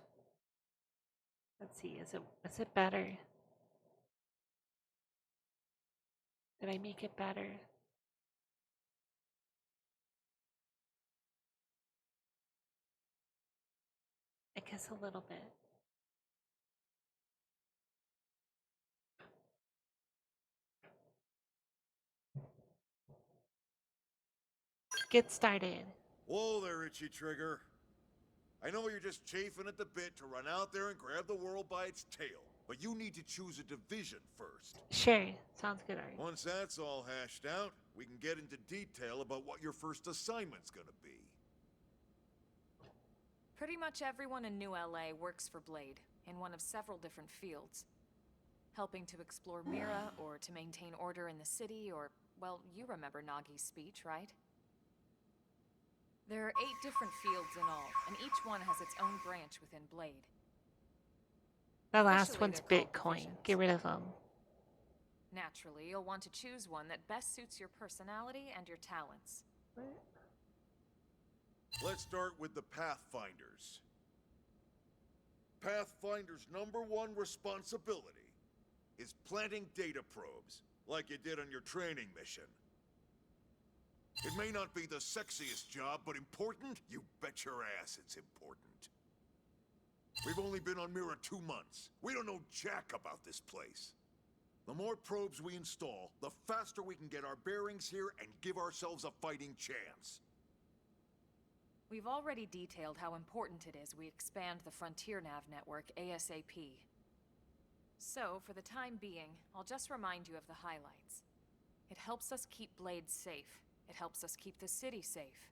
Let's see, is it better? Did I make it better? I guess a little bit. Get started. Whoa there, Itchy Trigger. I know you're just chafing at the bit to run out there and grab the world by its tail, but you need to choose a division first. Sure, sounds good, Art. Once that's all hashed out, we can get into detail about what your first assignment's gonna be. Pretty much everyone in New LA works for Blade, in one of several different fields. Helping to explore Mira, or to maintain order in the city, or, well, you remember Nagi's speech, right? There are 8 different fields in all, and each one has its own branch within Blade. The last Officially, one's they're called Bitcoin. divisions. Get rid of them. Naturally, you'll want to choose one that best suits your personality and your talents. Let's start with the Pathfinders. Pathfinder's #1 responsibility is planting data probes, like you did on your training mission. It may not be the sexiest job, but important? You bet your ass it's important. We've only been on Mira 2 months. We don't know jack about this place. The more probes we install, the faster we can get our bearings here and give ourselves a fighting chance. We've already detailed how important it is we expand the Frontier Nav network ASAP. So, for the time being, I'll just remind you of the highlights. It helps us keep Blade safe. It helps us keep the city safe.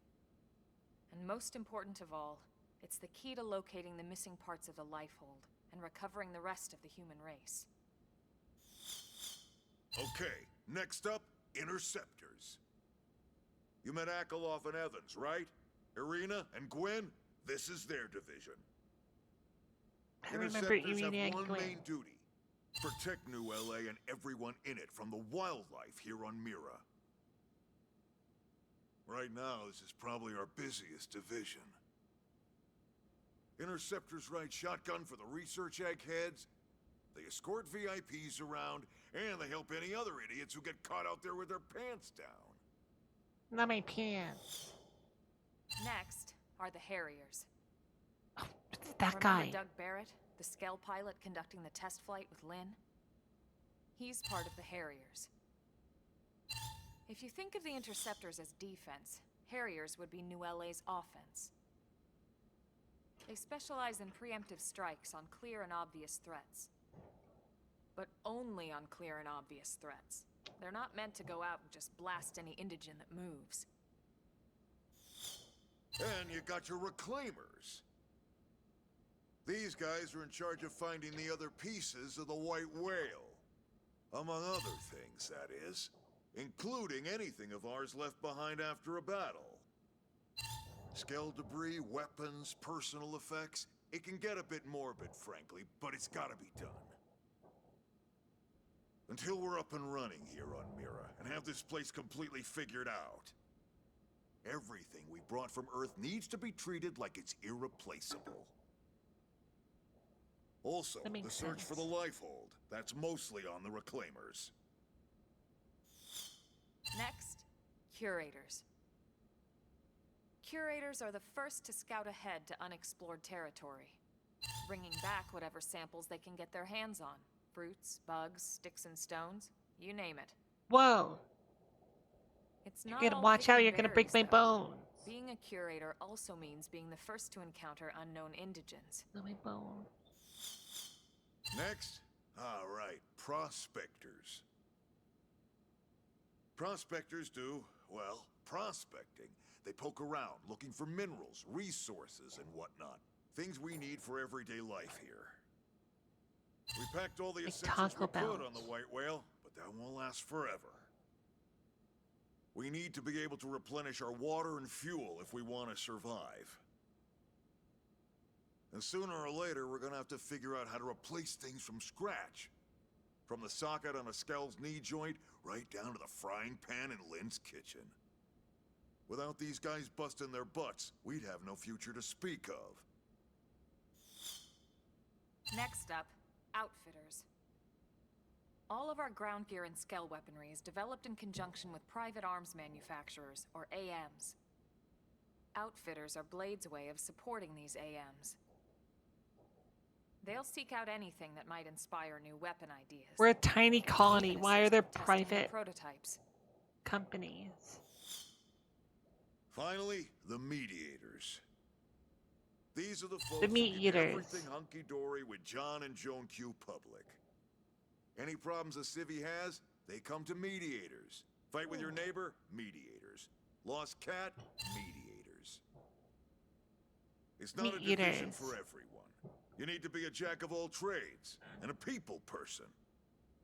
And most important of all, it's the key to locating the missing parts of the Lifehold and recovering the rest of the human race. Okay, next up, Interceptors. You met Akeloff and Evans, right? Irina and Gwen? This is their division. I remember Interceptors Irina have and one Gwen. main duty. Protect New LA and everyone in it from the wildlife here on Mira. Right now, this is probably our busiest division. Interceptors ride shotgun for the research eggheads, they escort VIPs around, and they help any other idiots who get caught out there with their pants down. Not my pants. Next are the Harriers. It's that Remember guy. Doug Barrett, the Skell pilot conducting the test flight with Lynn? He's part of the Harriers. If you think of the Interceptors as defense, Harriers would be New LA's offense. They specialize in preemptive strikes on clear and obvious threats. But only on clear and obvious threats. They're not meant to go out and just blast any indigene that moves. And you got your Reclaimers. These guys are in charge of finding the other pieces of the White Whale. Among other things, that is. Including anything of ours left behind after a battle. Skell debris, weapons, personal effects. It can get a bit morbid, frankly, but it's gotta be done. Until we're up and running here on Mira, and have this place completely figured out. Everything we brought from Earth needs to be treated like it's irreplaceable. Also, That makes the search sense. for the Lifehold. That's mostly on the Reclaimers. Next, Curators. Curators are the first to scout ahead to unexplored territory, bringing back whatever samples they can get their hands on. Fruits, bugs, sticks and stones, you name it. Whoa. It's You not gotta all watch out, picking you're gonna break berries, my though. bones. Being a curator also means being the first to encounter unknown indigens. Not my bone. Next? All right, Prospectors. Prospectors do, well, prospecting. They poke around, looking for minerals, resources, and whatnot. Things we need for everyday life here. We packed all the Like essentials we Taco could Bells. on the White Whale, but that won't last forever. We need to be able to replenish our water and fuel if we want to survive. And sooner or later, we're gonna have to figure out how to replace things from scratch. From the socket on a Skell's knee joint, right down to the frying pan in Lynn's kitchen. Without these guys busting their butts, we'd have no future to speak of. Next up, Outfitters. All of our ground gear and Skell weaponry is developed in conjunction with private arms manufacturers, or AMs. Outfitters are Blade's way of supporting these AMs. They'll seek out anything that might inspire new weapon ideas. We're a tiny colony. Even Why are assist there with testing new private prototypes? companies? Finally, the Mediators. These are the folks The who meat keep eaters. everything hunky-dory with John and Joan Q public. Any problems a civvy has, they come to Mediators. Fight with your neighbor? Mediators. Lost cat? Mediators. It's not a Meat division eaters. for everyone. You need to be a jack of all trades, and a people person.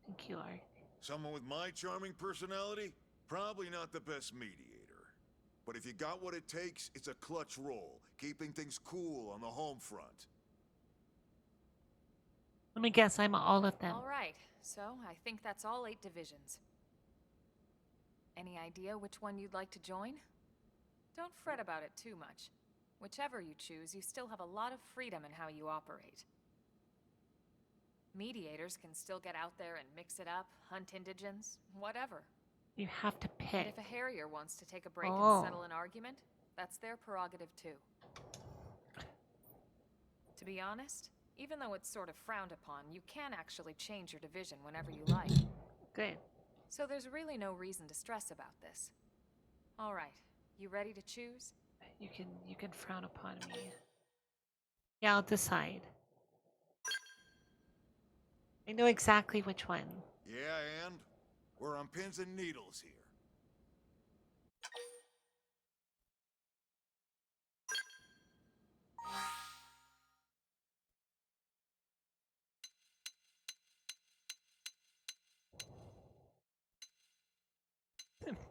Thank you, Art. Someone with my charming personality? Probably not the best mediator. But if you got what it takes, it's a clutch role, keeping things cool on the home front. Let me guess, I'm all of them. All right, so I think that's all 8 divisions. Any idea which one you'd like to join? Don't fret about it too much. Whichever you choose, you still have a lot of freedom in how you operate. Mediators can still get out there and mix it up, hunt indigens, whatever. You have to And pick. if a Harrier wants to take a break Oh. and settle an argument, that's their prerogative too. To be honest, even though it's sort of frowned upon, you can actually change your division whenever you like. Good. So there's really no reason to stress about this. All right, you ready to choose? You can frown upon me. Yeah, I'll decide. I know exactly which one. Yeah, and we're on pins and needles here.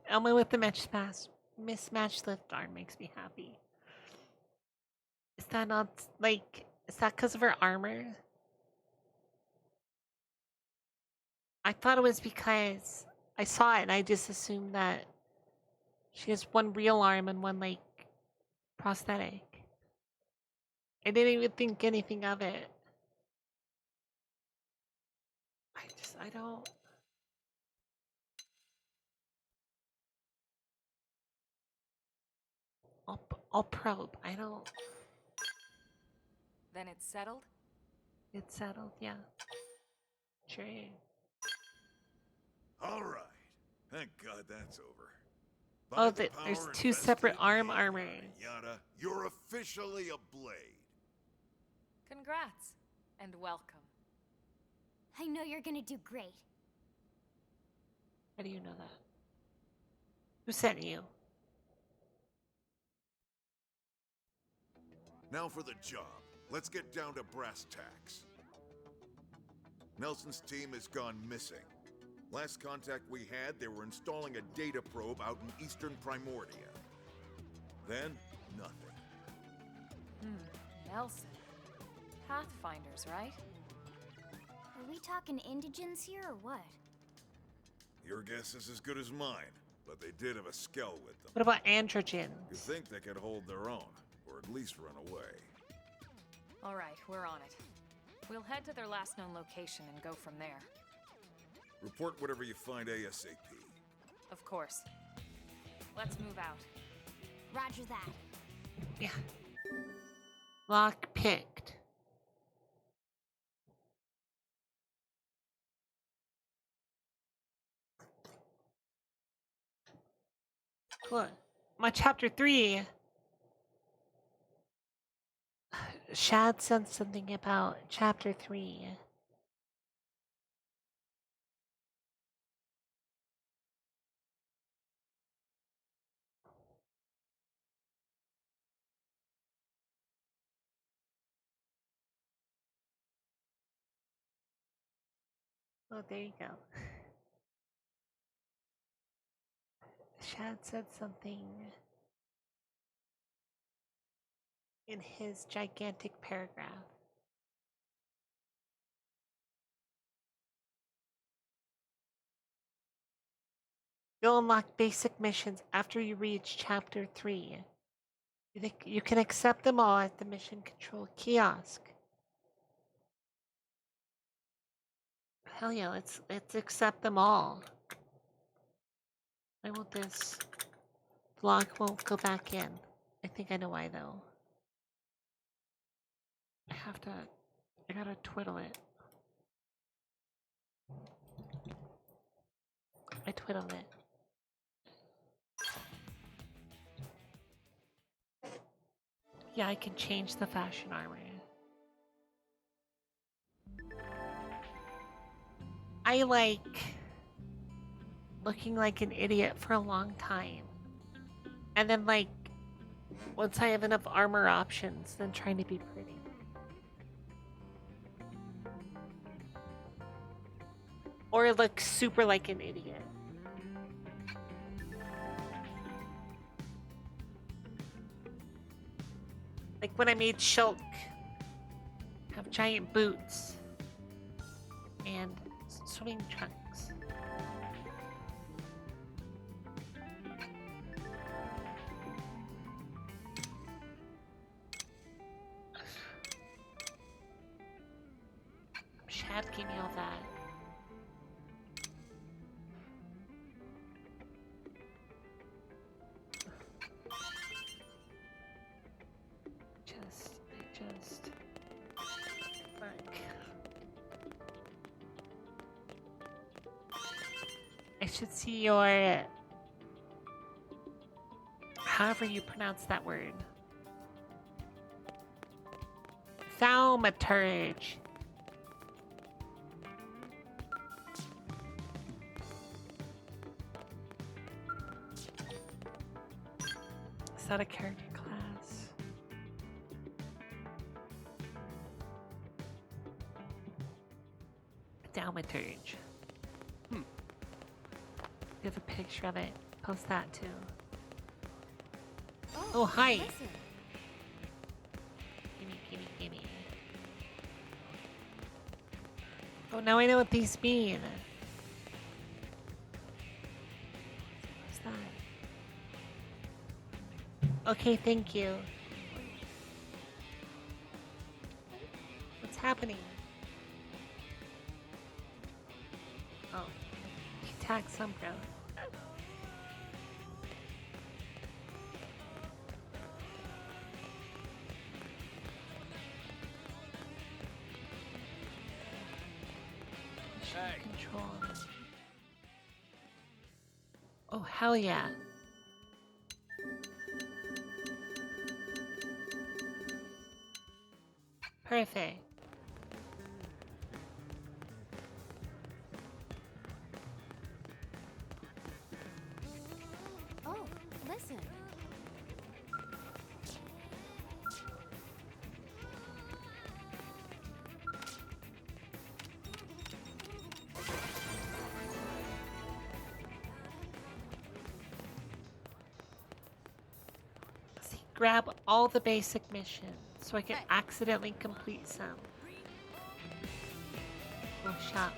Elma with the mismatched left arm makes me happy. Is that not like? Is that because of her armor? I thought it was because I saw it and I just assumed that she has one real arm and one like prosthetic. I didn't even think anything of it. I don't. I'll probe. I don't. Then it's settled? It's settled, yeah. Sure. All right. Thank God that's over. Oh, By the there's power two separate invested, arm yada, armors. yada, you're officially a blade. Congrats, and welcome. I know you're gonna do great. How do you know that? Who sent you? Now for the job. Let's get down to brass tacks. Nelson's team has gone missing. Last contact we had, they were installing a data probe out in eastern Primordia. Then, nothing. Nelson. Pathfinders, right? Are we talking indigents here or what? Your guess is as good as mine, but they did have a skell with them. What about androgens? You'd think they could hold their own, or at least run away. All right, we're on it. We'll head to their last known location and go from there. Report whatever you find ASAP. Of course. Let's move out. Roger that. Yeah. Lock picked. Cool. My chapter 3. Shad said something about chapter 3. Oh, there you go. Shad said something in his gigantic paragraph. You'll unlock basic missions after you reach chapter 3. You can accept them all at the mission control kiosk. Hell yeah, let's accept them all. Why won't this block won't go back in? I think I know why though. I gotta twiddle it. I twiddled it. Yeah, I can change the fashion armor. I like looking like an idiot for a long time. And then like once I have enough armor options, then trying to be pretty. Or look super like an idiot. Like when I made Shulk have giant boots and swimming trunks. Shad gave me all that. Just fuck. I should see your however you pronounce that word. Thaumaturge. that a character class? Thaumaturge. You have a picture of it. Post that too. Oh, hi. Listen. Gimme. Oh, now I know what these mean. What's that? Okay, thank you. What's happening? Oh, he attacked some bro. Hey. Control. Oh, hell yeah. Perfect. Oh, listen. See, grab all the basic missions so I can Hey. accidentally complete some. Oh, shop.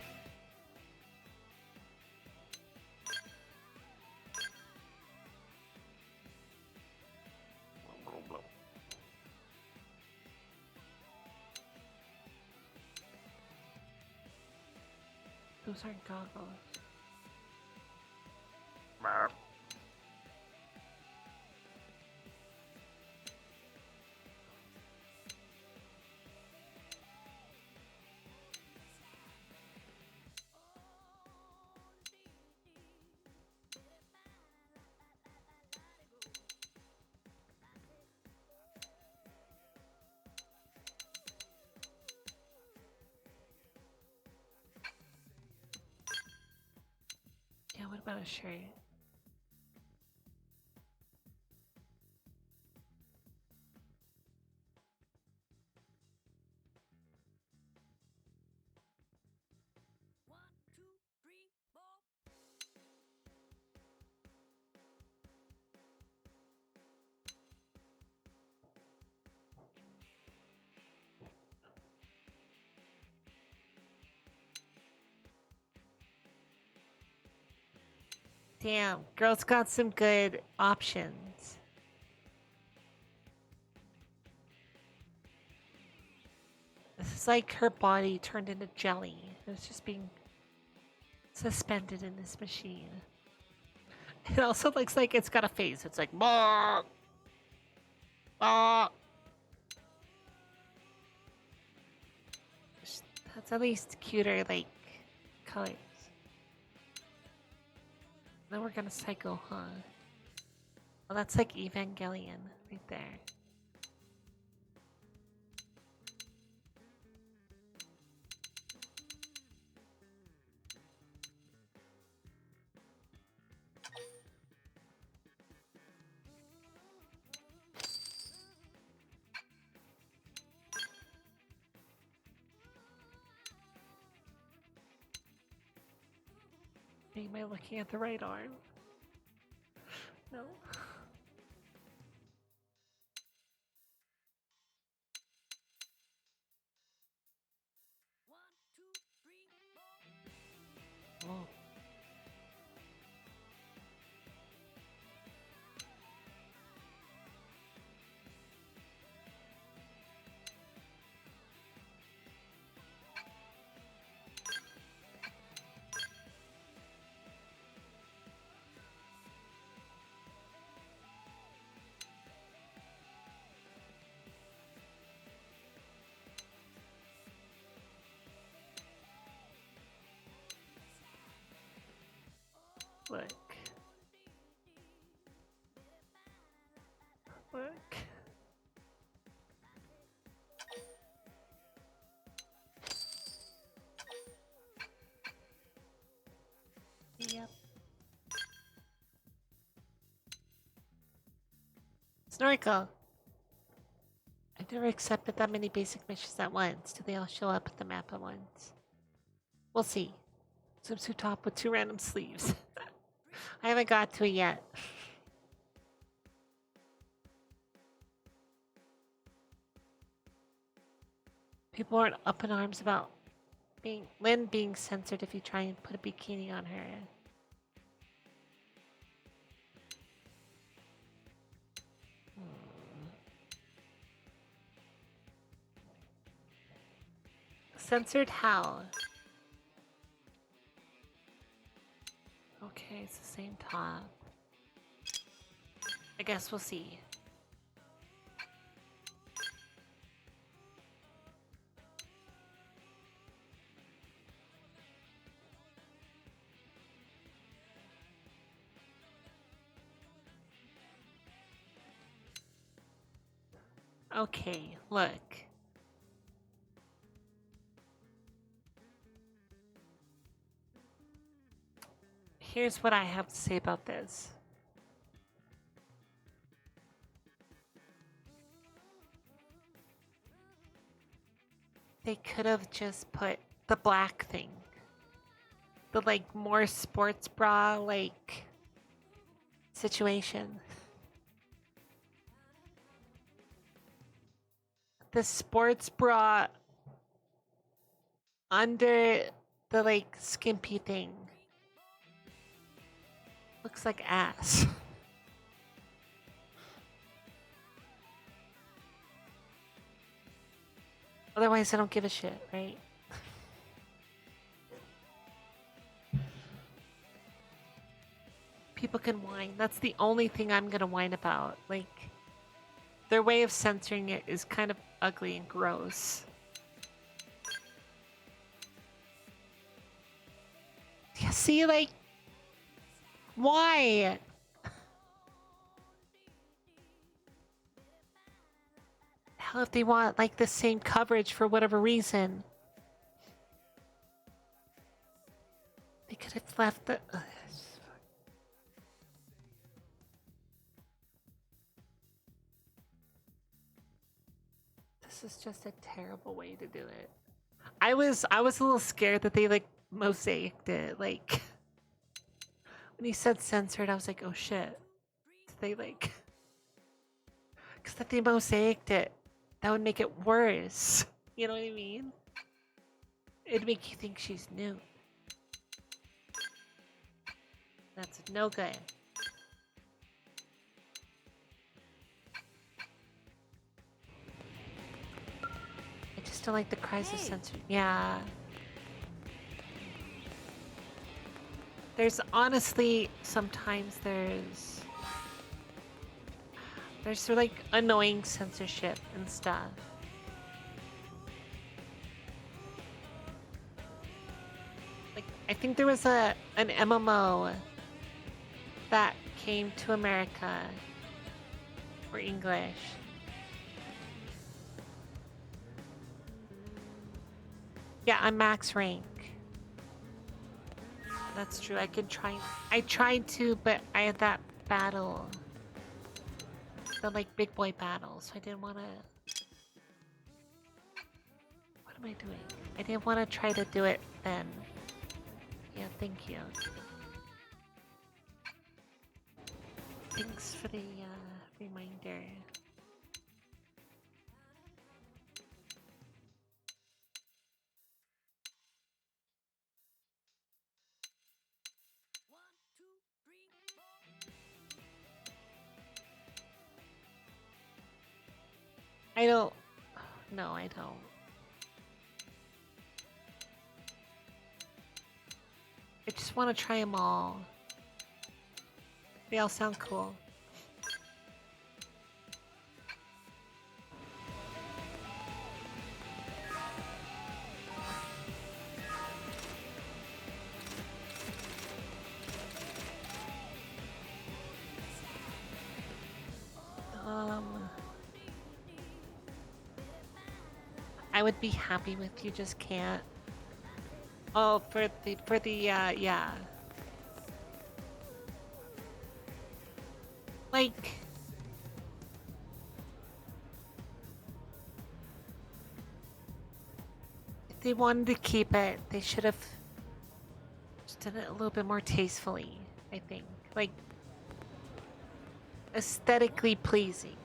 Those aren't goggles. Yeah, what about a shirt? Damn, girl's got some good options. This is like her body turned into jelly. It's just being suspended in this machine. It also looks like it's got a face. It's like, bah! Bah! That's at least cuter, like, colors. Then we're gonna cycle, huh? Well, that's like Evangelion right there. Am I looking at the right arm? No. Oh. Look. Look. Yep. Snorkel. I've never accepted that many basic missions at once. Do they all show up at the map at once? We'll see. Swimsuit top with 2 random sleeves. I haven't got to it yet. People aren't up in arms about Lynn being censored if you try and put a bikini on her. Censored how? Okay, it's the same top. I guess we'll see. Okay, look. Here's what I have to say about this. They could have just put the black thing. The like more sports bra like situation. The sports bra under the like skimpy thing looks like ass. Otherwise, I don't give a shit, right? People can whine. That's the only thing I'm gonna whine about. Like, their way of censoring it is kind of ugly and gross. Yeah, see, like, why? Hell, if they want, like, the same coverage for whatever reason. They could have left the... This is just a terrible way to do it. I was a little scared that they, like, mosaiced it. Like, when he said censored, I was like, oh shit. They, like... Because if they mosaiced it, that would make it worse. You know what I mean? It'd make you think she's new. That's no good. I just don't like the cries of censored. Yeah. There's honestly, sometimes there's like annoying censorship and stuff. Like, I think there was an MMO that came to America for English. Yeah, I'm max rank. That's true. I tried to, but I had that battle. The like big boy battle, so I didn't want to. What am I doing? I didn't want to try to do it then. Yeah, thank you. Thanks for the reminder. I don't. No, I don't. I just want to try them all. They all sound cool. I would be happy with you, just can't. Oh, for the yeah. Like, they wanted to keep it, they should have just done it a little bit more tastefully, I think. Like, aesthetically pleasing.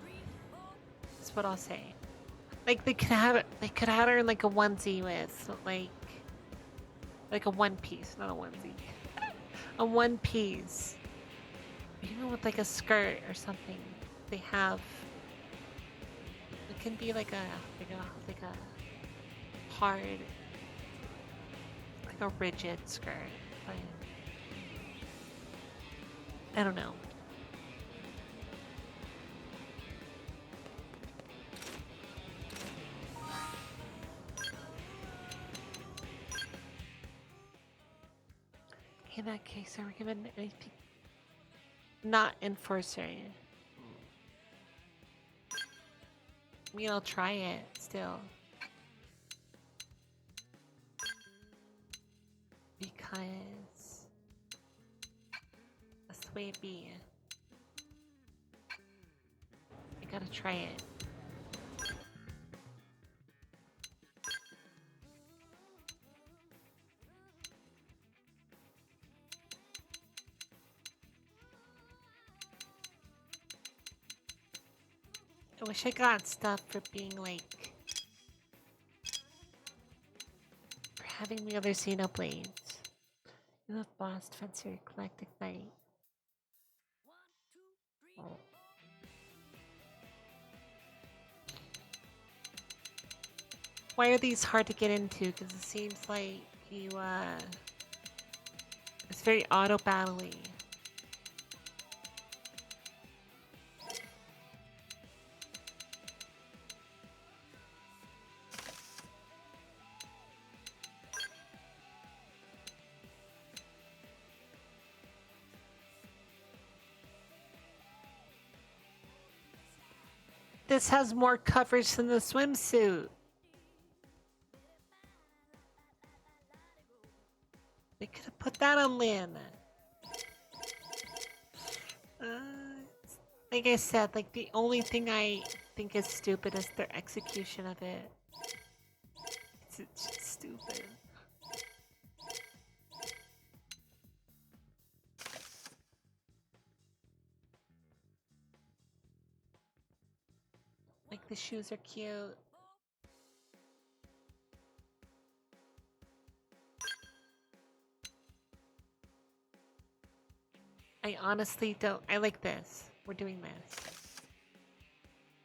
That's what I'll say. Like, they could have it, they could have her in like a onesie with, like a one piece, not a onesie. A one piece. Even with like a skirt or something. They have, it can be like a hard, like a rigid skirt, but I don't know. In that case, I recommend anything not enforcer. I mean, I'll try it still. Because that's the way it be. I gotta try it. I wish I got stuff for being like, for having the other Xenoblades. You have boss defense your galactic knight. Oh. Why are these hard to get into? Because it seems like you, it's very auto-battling. This has more coverage than the swimsuit. They could have put that on Lynn. Like I said, like the only thing I think is stupid is their execution of it. It's just stupid. Like the shoes are cute. I honestly don't. I like this. We're doing this.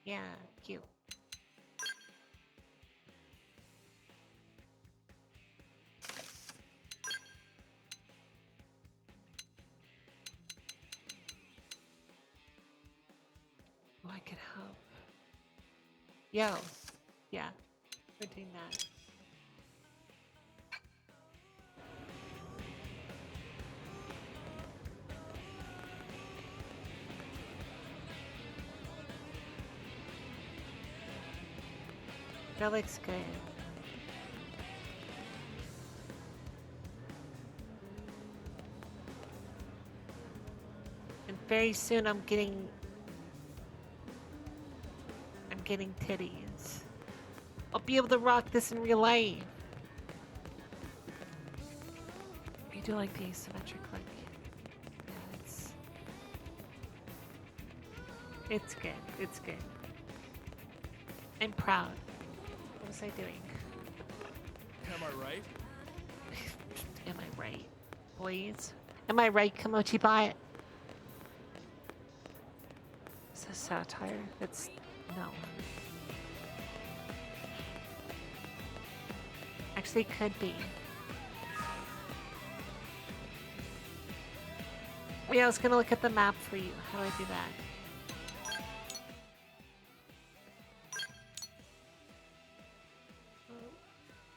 Yeah, cute. Oh, I could help. Yo. Yeah, we're doing that. That looks good. And very soon I'm getting titties. I'll be able to rock this in real life. I do like the asymmetric look. Yeah, it's good. It's good. I'm proud. What was I doing? Am I right? Am I right, boys? Am I right, Kamochi Bot? Is this satire? It's no. Actually, could be. Yeah, I was gonna look at the map for you. How do I do that?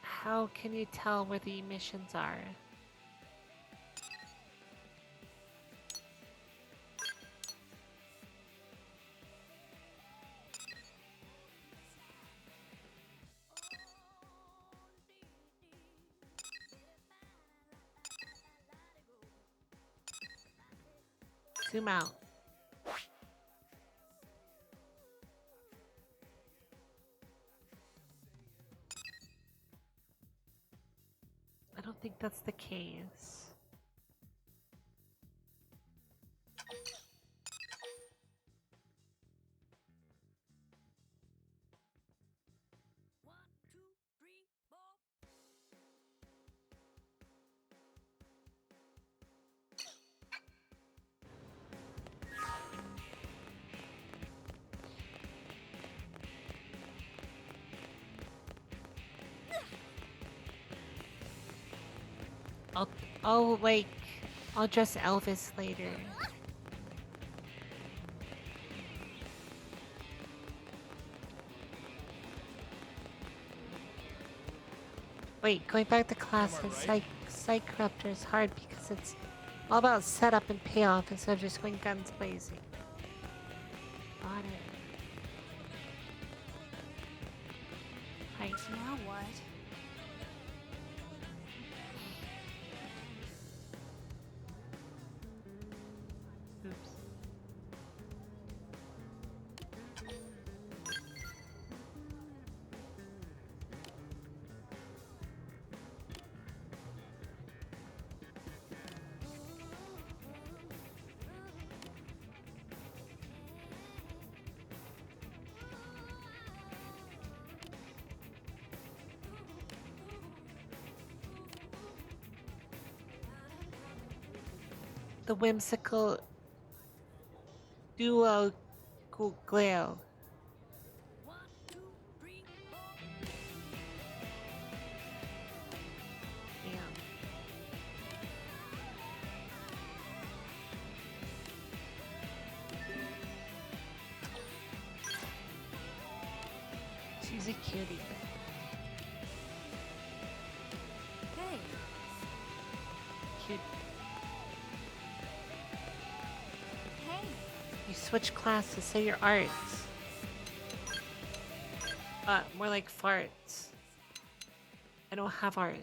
How can you tell where the missions are? Zoom out. that's the case. I'll, I'll like, I'll dress Elvis later. Wait, going back to classes, Psych Corruptor is hard because it's all about setup and payoff instead of just going guns blazing. Got it. Right. Now what? Oops. The whimsical duo Glale. Yeah. She's a cutie. Hey, Cute. hey. You switch classes, so your arts. More like farts. I don't have arts.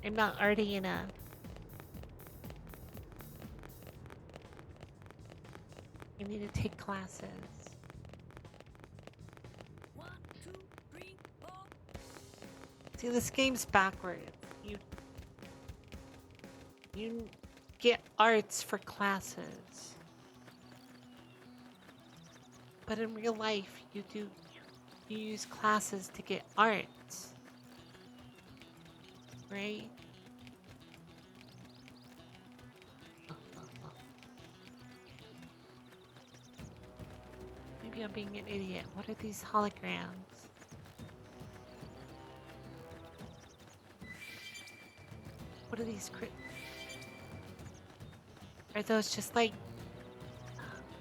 I'm not arty enough. I need to take classes. See, this game's backwards. You get arts for classes. But in real life, you use classes to get arts. Right? Maybe I'm being an idiot. What are these holograms? What are these Are those just like...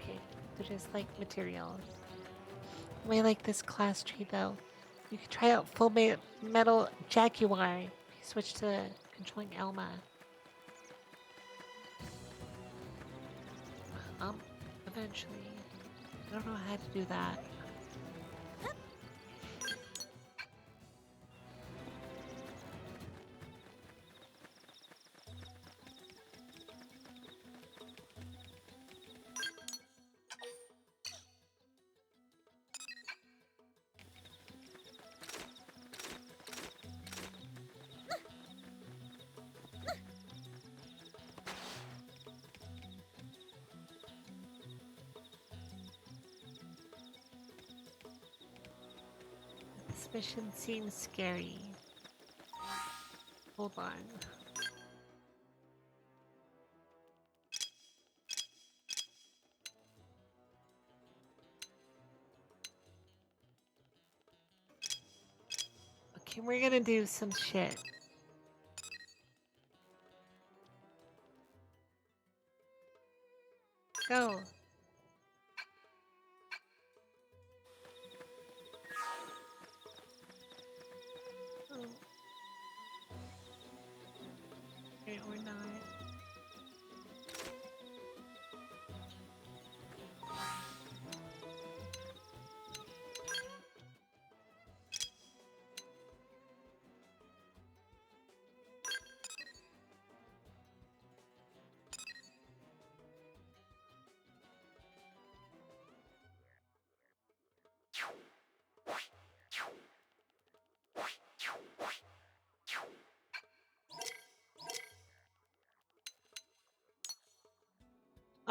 Okay, they're just like materials. I like this class tree though. You could try out Full Metal Jaguar. You switch to controlling Elma. Eventually. I don't know how to do that. This mission seems scary. Hold on. Okay, we're gonna do some shit. Go. Oh. Okay, or not.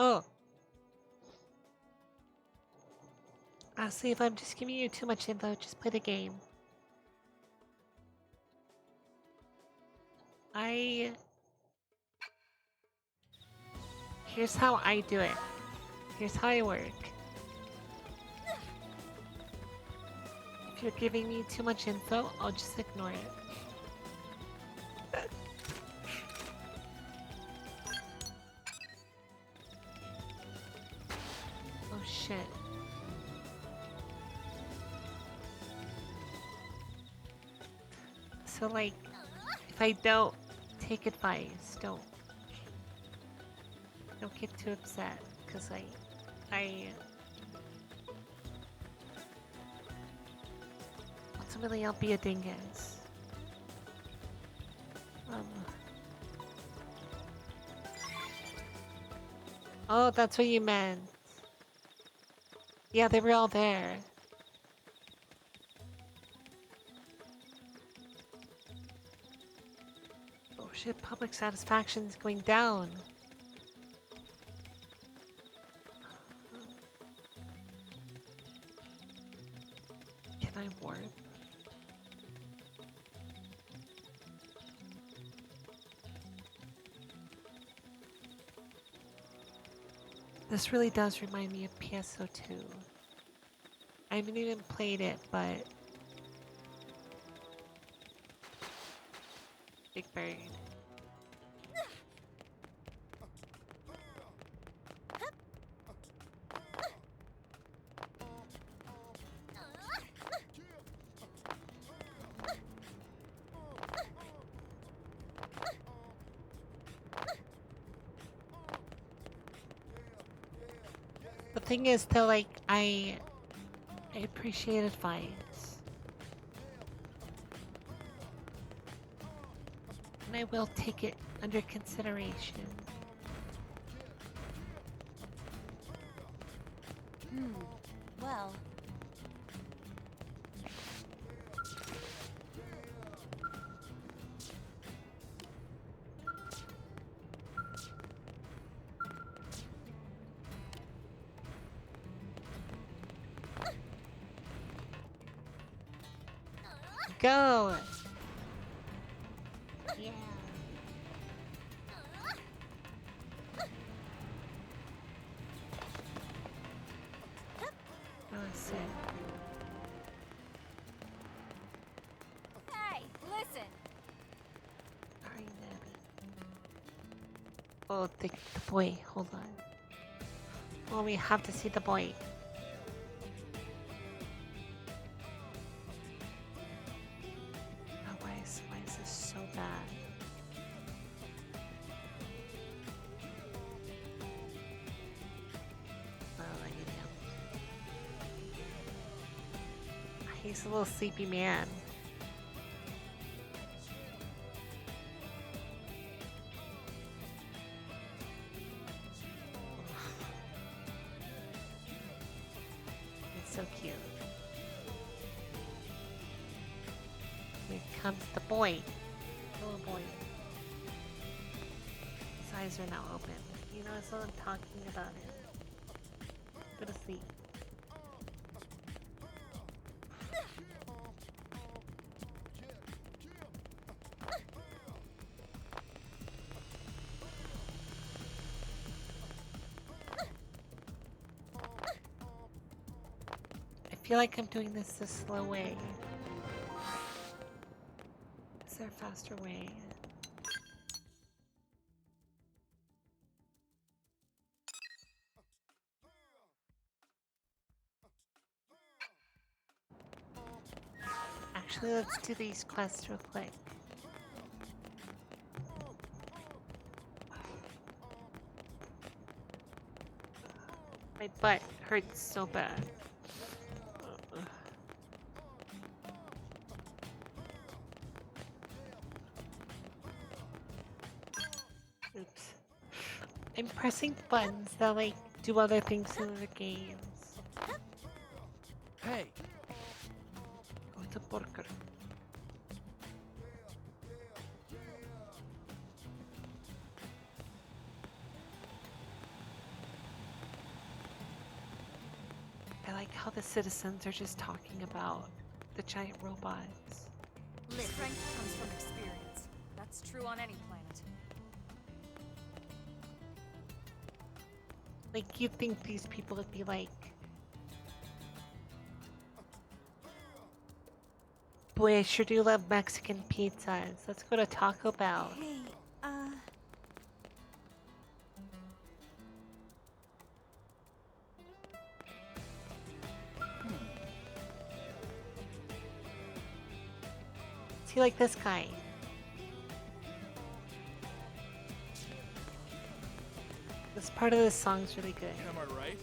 Oh. Honestly, if I'm just giving you too much info, just play the game. Here's how I do it. Here's how I work. If you're giving me too much info, I'll just ignore it. Oh shit. So like, if I don't take advice, don't get too upset, cause ultimately I'll be a dingus. Oh, that's what you meant. Yeah, they were all there. Oh shit, public satisfaction's going down. Can I warp? This really does remind me of PSO2. I haven't even played it, but Big Bird. The thing is that like I appreciate advice. And I will take it under consideration. Well, Go! yeah. Oh, sick. Hey, listen. Sorry, Nabby. Oh, the boy. Hold on. Oh, we have to see the boy. Oh, why is this so bad? Oh, look at him. He's a little sleepy man. He's so cute. Here comes the boy. Little boy. His eyes are now open. You know, someone talking about him. Go to sleep. I feel like I'm doing this the slow way. Is there a faster way? Actually, let's do these quests real quick. My butt hurts so bad. Oops. I'm pressing buttons that like do other things in the games. Hey, Oh, it's a porker. like how the citizens are just talking about the giant robots. Strength comes from experience. That's true on any planet. Like, you'd think these people would be like, boy, I sure do love Mexican pizzas. Let's go to Taco Bell. Hey, See, like this guy. This part of the song's really good. Am I right?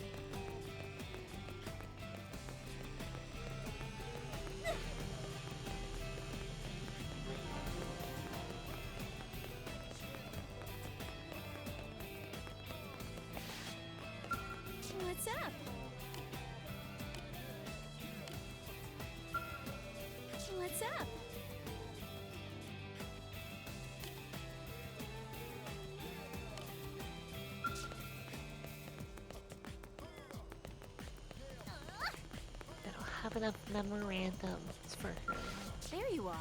what's up? What's up? I don't have enough memorandums for her. There you are.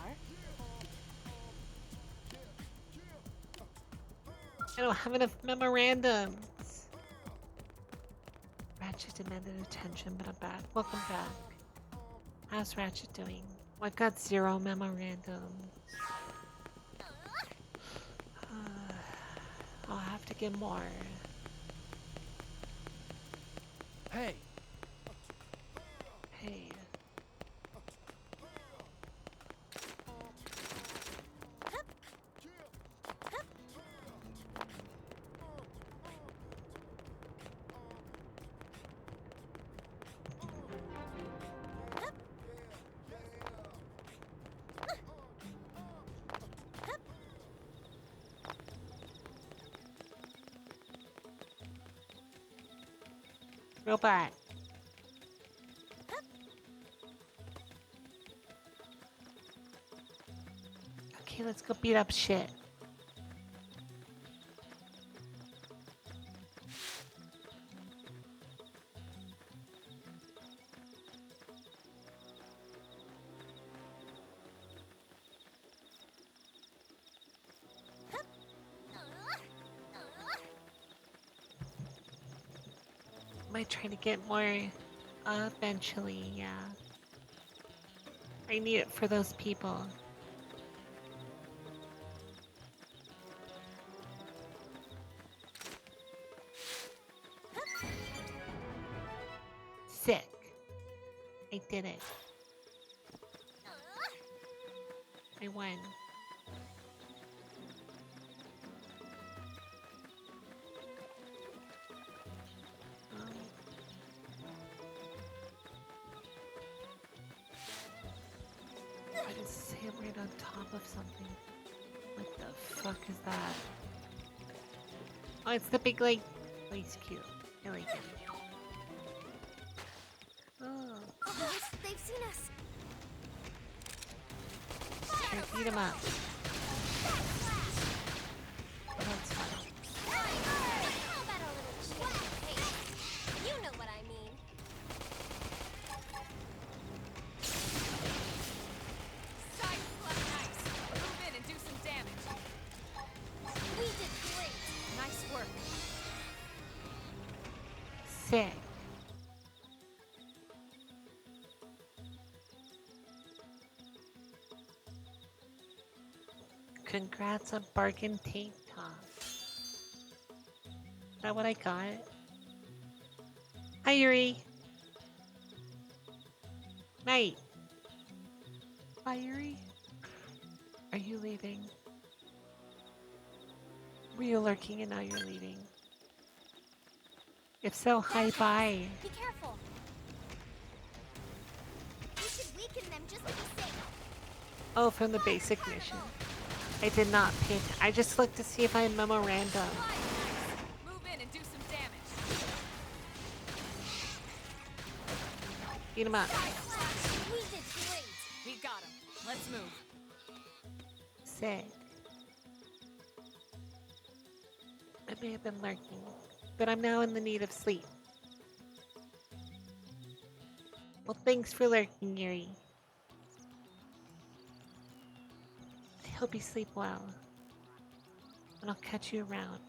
I don't have enough memorandums. Ratchet demanded attention, but I'm back. Welcome back. How's Ratchet doing? I've got 0 memorandums. I'll have to get more. Hey, Hey. Robot. Okay, let's go beat up shit. Might try to get more eventually, yeah. I need it for those people. Sick. I did it. I won. I just hit right on top of something. What the fuck is that? Oh, it's the big like. Oh, he's cute. I like him. Oh, Oh, they've seen us. try to beat him up. That's fine. How about a little chill? Hey, you know what I mean. Side left nice. Move in and do some damage. We did great. Nice work. Sick. Congrats on bargain tank top. Is that what I got? Hi, Yuri. Night. Bye, Yuri. Are you leaving? Were you lurking and now you're leaving? If so, hi, bye. Be careful. We should weaken them just to be safe. Oh, from the basic mission. I did not pick. I just looked to see if I had memorandum. Move in and do some damage. Beat him up. We did great. We got him. Let's move. Sick. I may have been lurking, but I'm now in the need of sleep. Well, thanks for lurking, Yuri. I hope you sleep well. And I'll catch you around.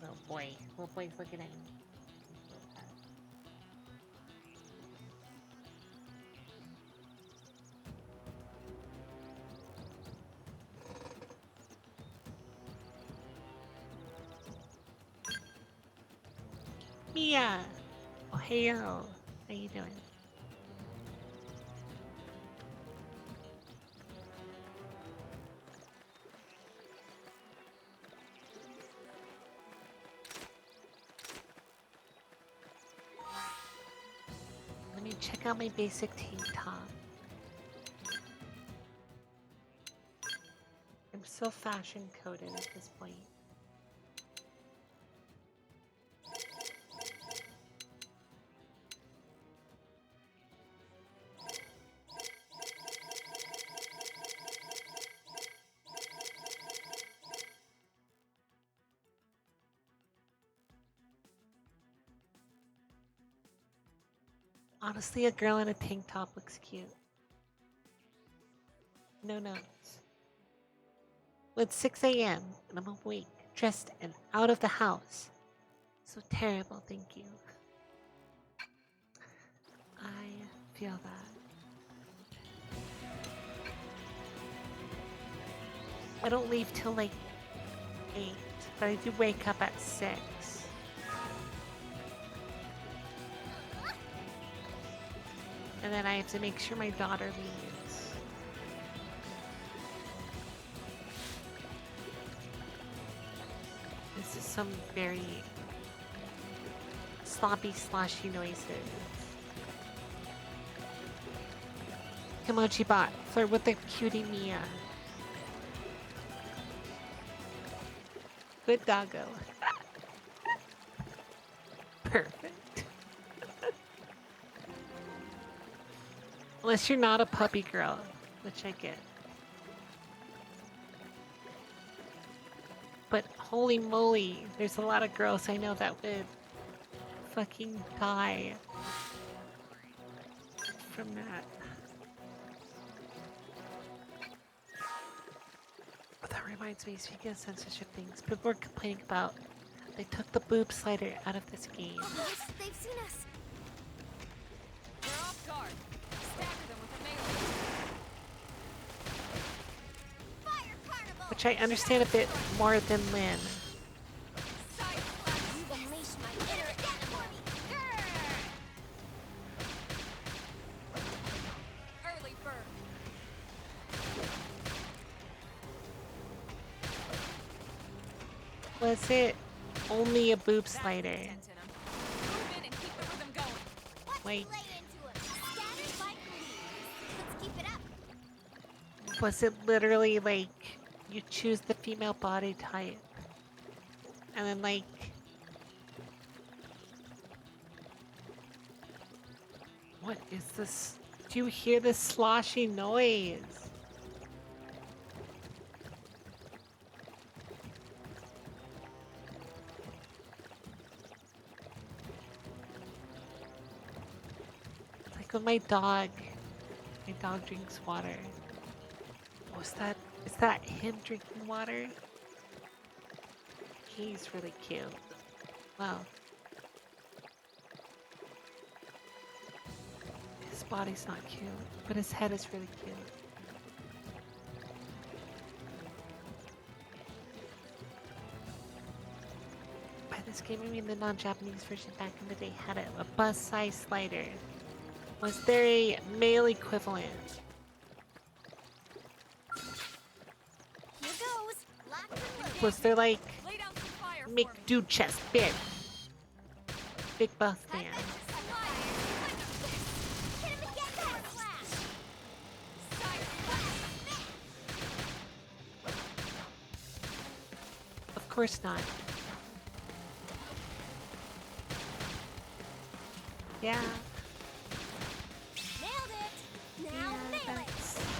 Little boy. Little boy's looking at me. Mia! Oh, hey, how you doing? Let me check out my basic tank top. I'm so fashion coded at this point. Honestly, a girl in a tank top looks cute. No notes. Well, it's 6 a.m. and I'm awake, dressed, and out of the house. So terrible, thank you. I feel that. I don't leave till like 8, but I do wake up at 6. And then I have to make sure my daughter leaves. This is some very sloppy, sloshy noises. Kimochi bot, flirt with the cutie Mia. Good doggo. Perfect. Unless you're not a puppy girl, which I get. But holy moly, there's a lot of girls I know that would fucking die from that. But that reminds me, speaking of censorship things, people were complaining about they took the boob slider out of this game. Oh, they've seen us. They're off guard. Stagger them with a melee. Fire carnival. Which I understand a bit more than Lynn. You've unleashed my inner animal. Early bird. Was it only a boob That's the slider? intent in 'em. Move in and keep the rhythm going. Let's Wait. lay into him. Scattered like leaves. Let's keep it up. Was it literally like you choose the female body type and then like what is this? Do you hear this sloshy noise? It's like when my dog drinks water. Oh, is that him drinking water? He's really cute. Wow. His body's not cute, but his head is really cute. By this game, I mean the non-Japanese version back in the day had a bus-size slider. Was there a male equivalent? Here goes. Lock and load. Was there like Lay down some fire make for me. do chest big? Big bust I man. bet this is fire. Hit him again, that flash. Of course not. Yeah. Nailed it. Now nail it. Slide.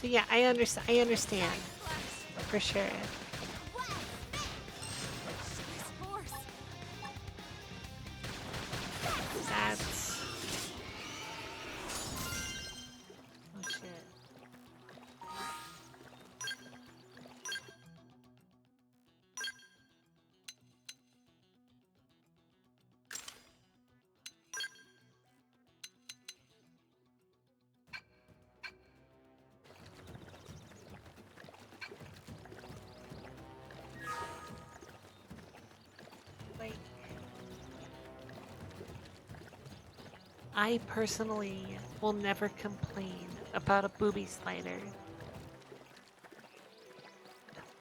So yeah, I understand Flash. for sure. West. I personally will never complain about a booby slider.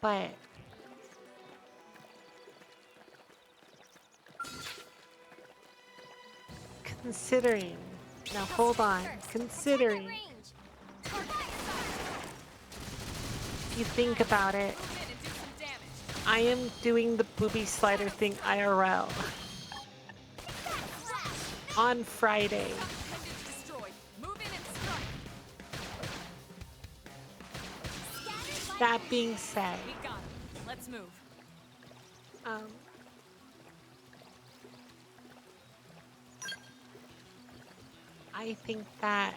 But considering, now hold on, considering, if you think about it, Move in and do some damage. I am doing the booby slider thing IRL on Friday. Appendage destroyed. Move in and strike. That being said, We got him. Let's move. um, I think that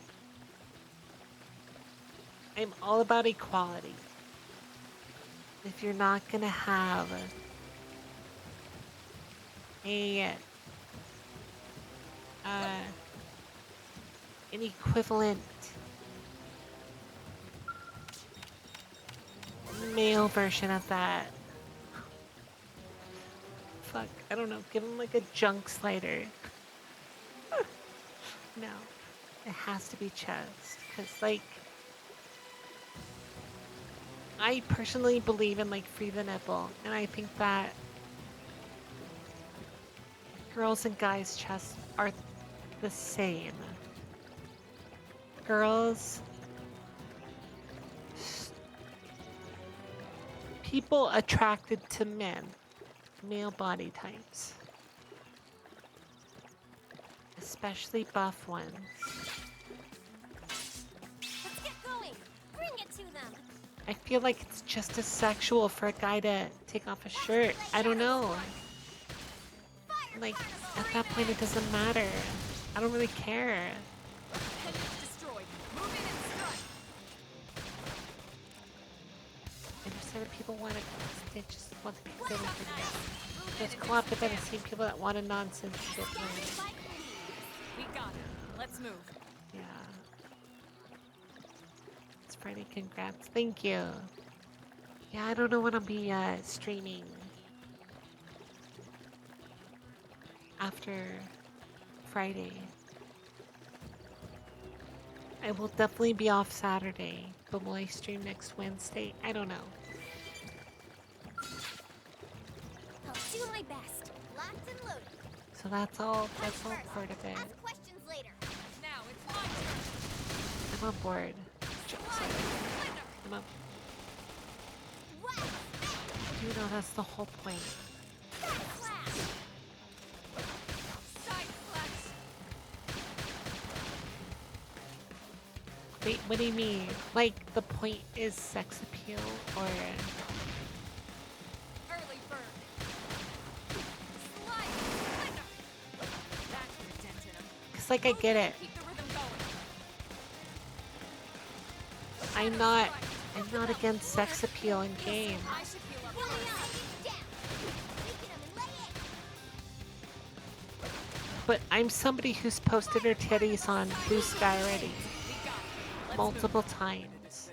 I'm all about equality. If you're not gonna have a an equivalent male version of that, fuck, I don't know, give him like a junk slider. No, it has to be chest, because like I personally believe in like free the nipple, and I think that girls and guys' chests are the same. Girls, people attracted to men, male body types, especially buff ones. Let's get going. Bring it to them. I feel like it's just as sexual for a guy to take off a shirt. I don't know. Like, at that point, it doesn't matter. I don't really care. Appendage destroyed. Move in and strike. I just said that people want to, they just want to be good with it. Move in Let's and go do after some them and damage. see people that want a nonsense shit. We got him. Let's move. Yeah. It's Friday, congrats. Thank you. Yeah, I don't know when I'll be streaming after Friday. I will definitely be off Saturday, but will I stream next Wednesday? I don't know. I'll do my best. Locked and loaded. So that's all First, part of it. ask questions later. Now it's my turn. I'm on board. Sorry. I'm up. Wow. You know that's the whole point. Flash. Side flash. Wait, what do you mean? Like the point is sex appeal or Early bird. Slide. Flicker. That could have dented him. cuz like I get it. Keep the rhythm going. I'm not against sex appeal in game. I should heal up Down. first. Weaken 'em and lay it. But I'm somebody who's posted her titties on Blue Sky already We got it. Let's multiple times.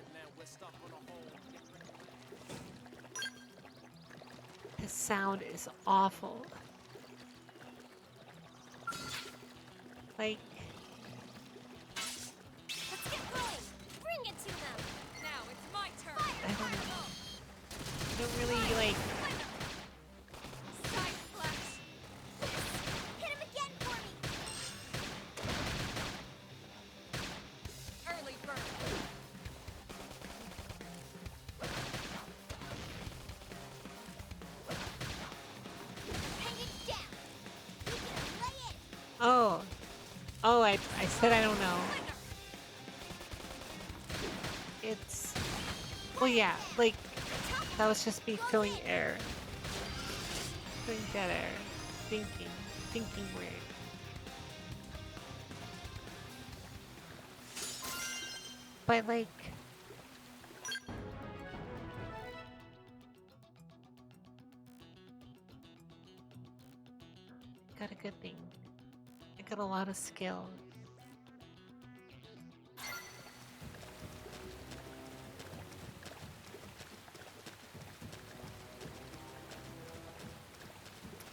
The sound is awful. Like, Let's get going. Bring it to them. move. Now it's my turn. I don't know. I don't really like. Side flash. Hit him again for me. Early bird. Hang it down. Weaken 'em, lay it. Oh, I said I don't know. It's, well, yeah, like that was just me filling air, filling dead air, thinking weird. But like, got a good thing. I got a lot of skill.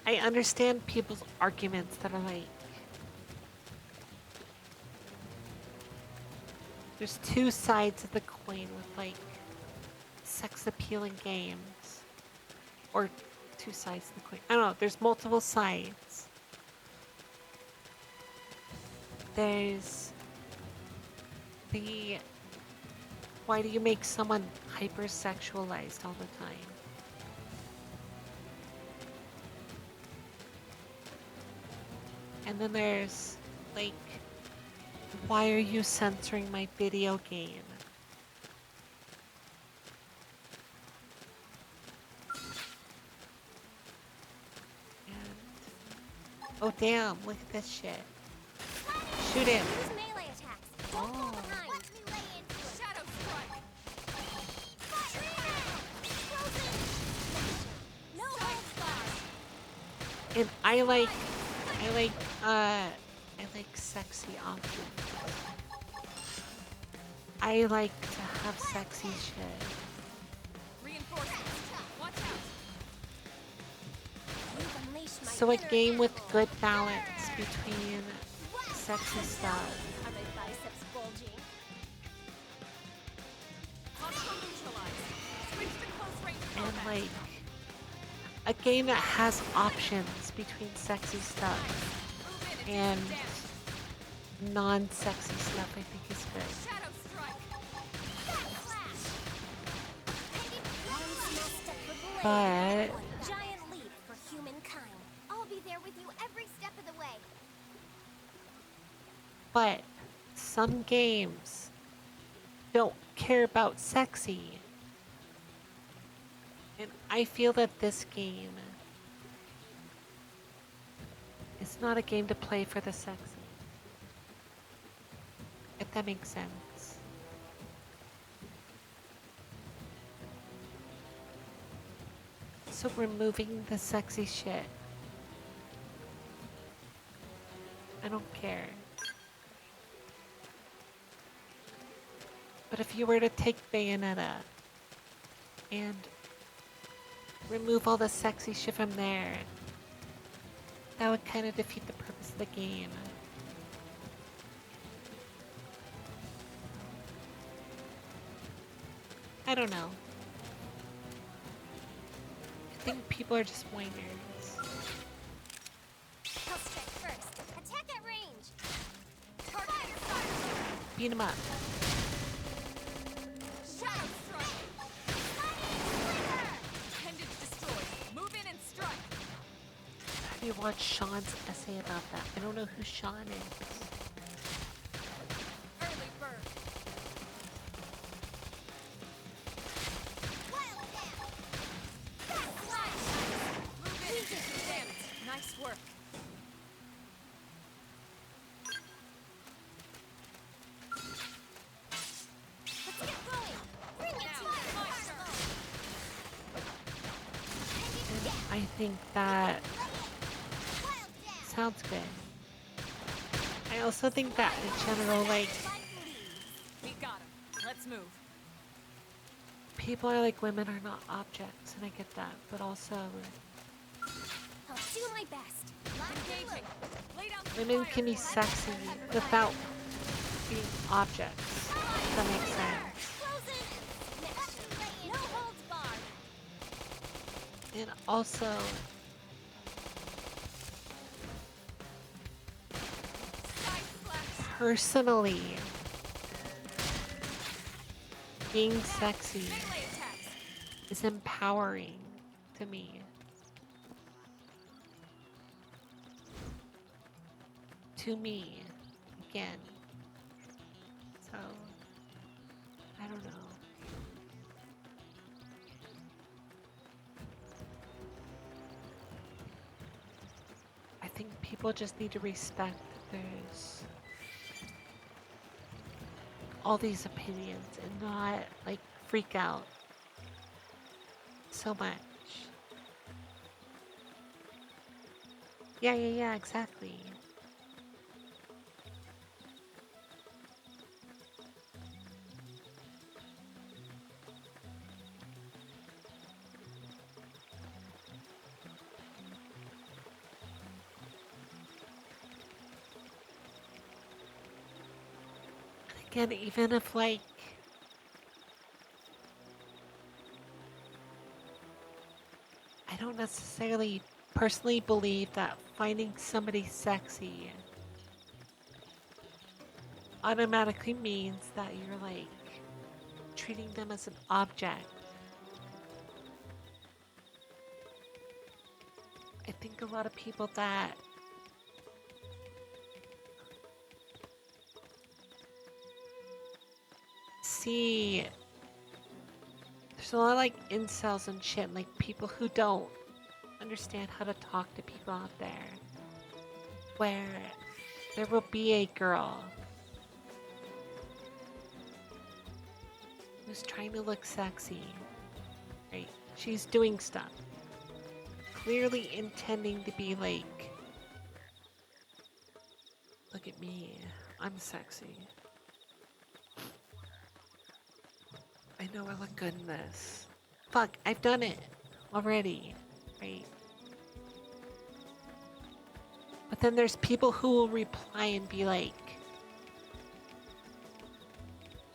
I understand people's arguments that are like, There's two sides of the coin with like sex appealing games. Or two sides of the coin. I don't know, there's multiple sides. There's the why do you make someone hypersexualized all the time? And then there's like why are you censoring my video game? Oh damn, look at this shit. Shoot him. Use melee attacks. Don't fall behind. Let me lay into it. Shadow strike. No holds barred. And I like sexy options. I like to have sexy shit. Reinforcements. Watch out. You've unleashed my So a inner game with animal. good balance between sexy stuff Are my biceps bulging? Hostile neutralized. Switch to close range and combat. like a game that has options between sexy stuff Move in and do some damage. non-sexy stuff I think is good. Shadow strike. One small step for But One giant leap for humankind. I'll be there with you every step of the way. But some games don't care about sexy. And I feel that this game is not a game to play for the sexy. If that makes sense. So removing the sexy shit. I don't care. But if you were to take Bayonetta and remove all the sexy shit from there, that would kind of defeat the purpose of the game. I don't know. I think people are just whiners. I'll strike first. Attack at range. Target fire. Beat 'em up. Shadow strike. Appendage destroyed. Move in and strike. Have you watched Sean's essay about that? I don't know who Sean is. Early bird. Move in and do some damage. Nice work. Let's get going. Bring it to Now, me. my turn. And I think that Wild dash. sounds good. I also think that in general, like, We got him. Let's move. people are like women are not objects, and I get that, but also I'll do my best. Engaging. Lay down some women fire can be for us. sexy without being objects. If that makes sense. Frozen. No holds barred. And also, Side splash. personally, being sexy Melee attacks. is empowering to me. To me, again. So, I don't know. I think people just need to respect that there's all these opinions and not like freak out so much. Yeah, exactly. Again, even if like I don't necessarily personally believe that finding somebody sexy automatically means that you're like treating them as an object. I think a lot of people that see there's a lot of like incels and shit, like people who don't understand how to talk to people out there, where there will be a girl who's trying to look sexy, right? She's doing stuff, clearly intending to be like, look at me, I'm sexy. I know I look good in this. Fuck, I've done it already, right? But then there's people who will reply and be like,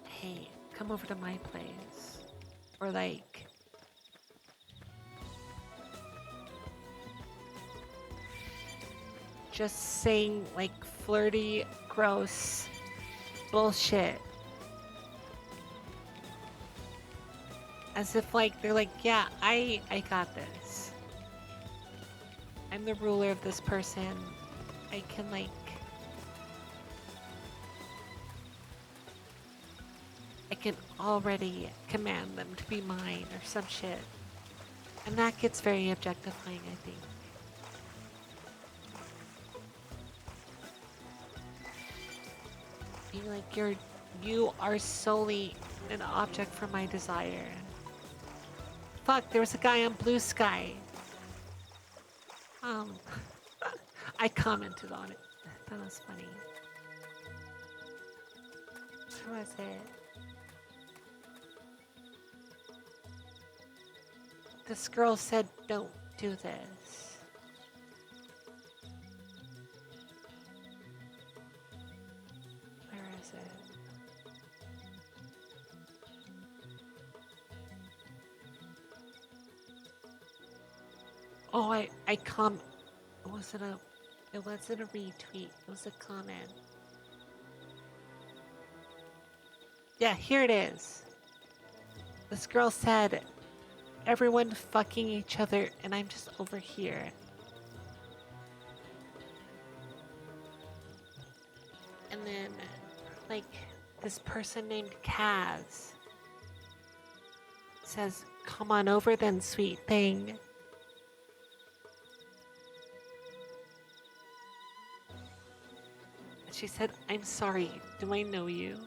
hey, come over to my place. Or like, just saying like flirty, gross bullshit. As if like, they're like, yeah, I got this. I'm the ruler of this person. I can like, I can already command them to be mine or some shit. And that gets very objectifying, I think. Being like, you are solely an object for my desire. Fuck, there was a guy on Blue Sky. I commented on it. That was funny. Who was it? This girl said, don't do this. Where is it? Oh, I it wasn't a retweet, it was a comment. Yeah, here it is. This girl said, everyone fucking each other and I'm just over here. And then, like, this person named Kaz says, come on over then, sweet thing. She said, I'm sorry, do I know you?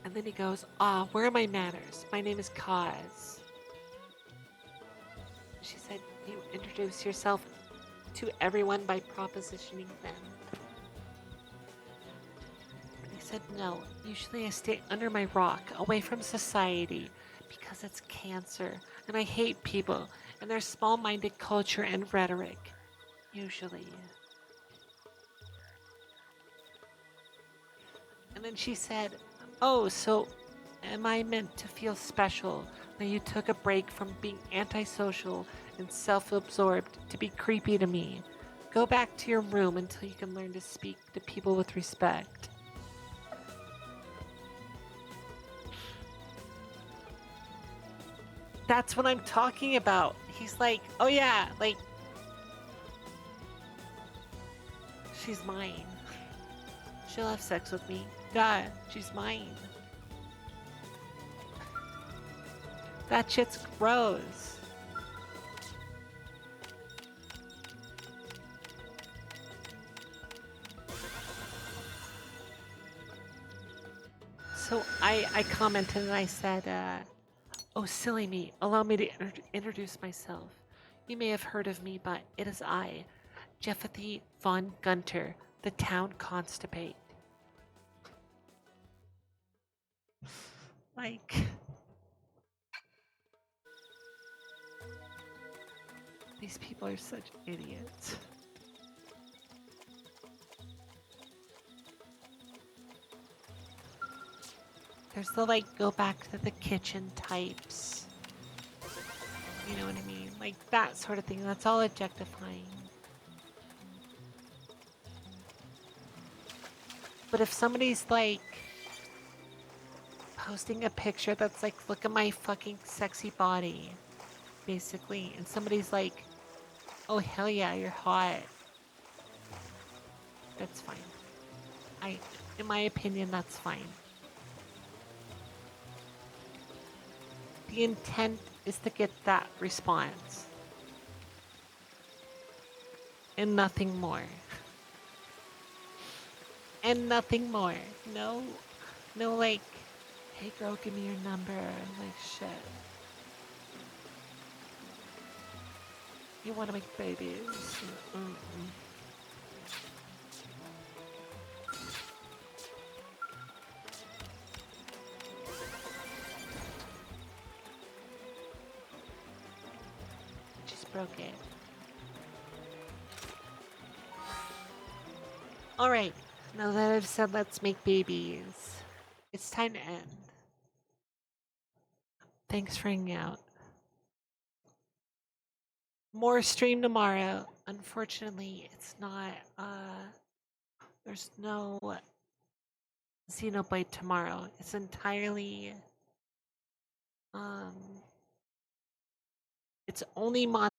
And then he goes, where are my manners? My name is Kaz. She said, you introduce yourself to everyone by propositioning them. And he said, no, usually I stay under my rock, away from society, because it's cancer, and I hate people, and their small-minded culture and rhetoric, usually. And then she said, oh, so am I meant to feel special that you took a break from being antisocial and self-absorbed to be creepy to me? Go back to your room until you can learn to speak to people with respect. That's what I'm talking about. He's like, oh yeah, like, she's mine. She'll have sex with me. Yeah, she's mine. That shit's gross. So I commented and I said, oh silly me, allow me to introduce myself. You may have heard of me, but it is I, Jeffethy von Gunter, the town constipate. Like, these people are such idiots. There's the like go back to the kitchen types. You know what I mean? Like that sort of thing. That's all objectifying. But if somebody's like posting a picture that's like, look at my fucking sexy body, basically, and somebody's like, oh hell yeah, you're hot. That's fine. In my opinion, that's fine. The intent is to get that response. And nothing more. And nothing more. No, like, hey girl, give me your number. Like, shit. You wanna make babies? Mm-mm. Just broke it. Alright, now that I've said let's make babies, it's time to end. Thanks for hanging out. More stream tomorrow. Unfortunately, it's not, there's no Xenoblade tomorrow. It's entirely, it's only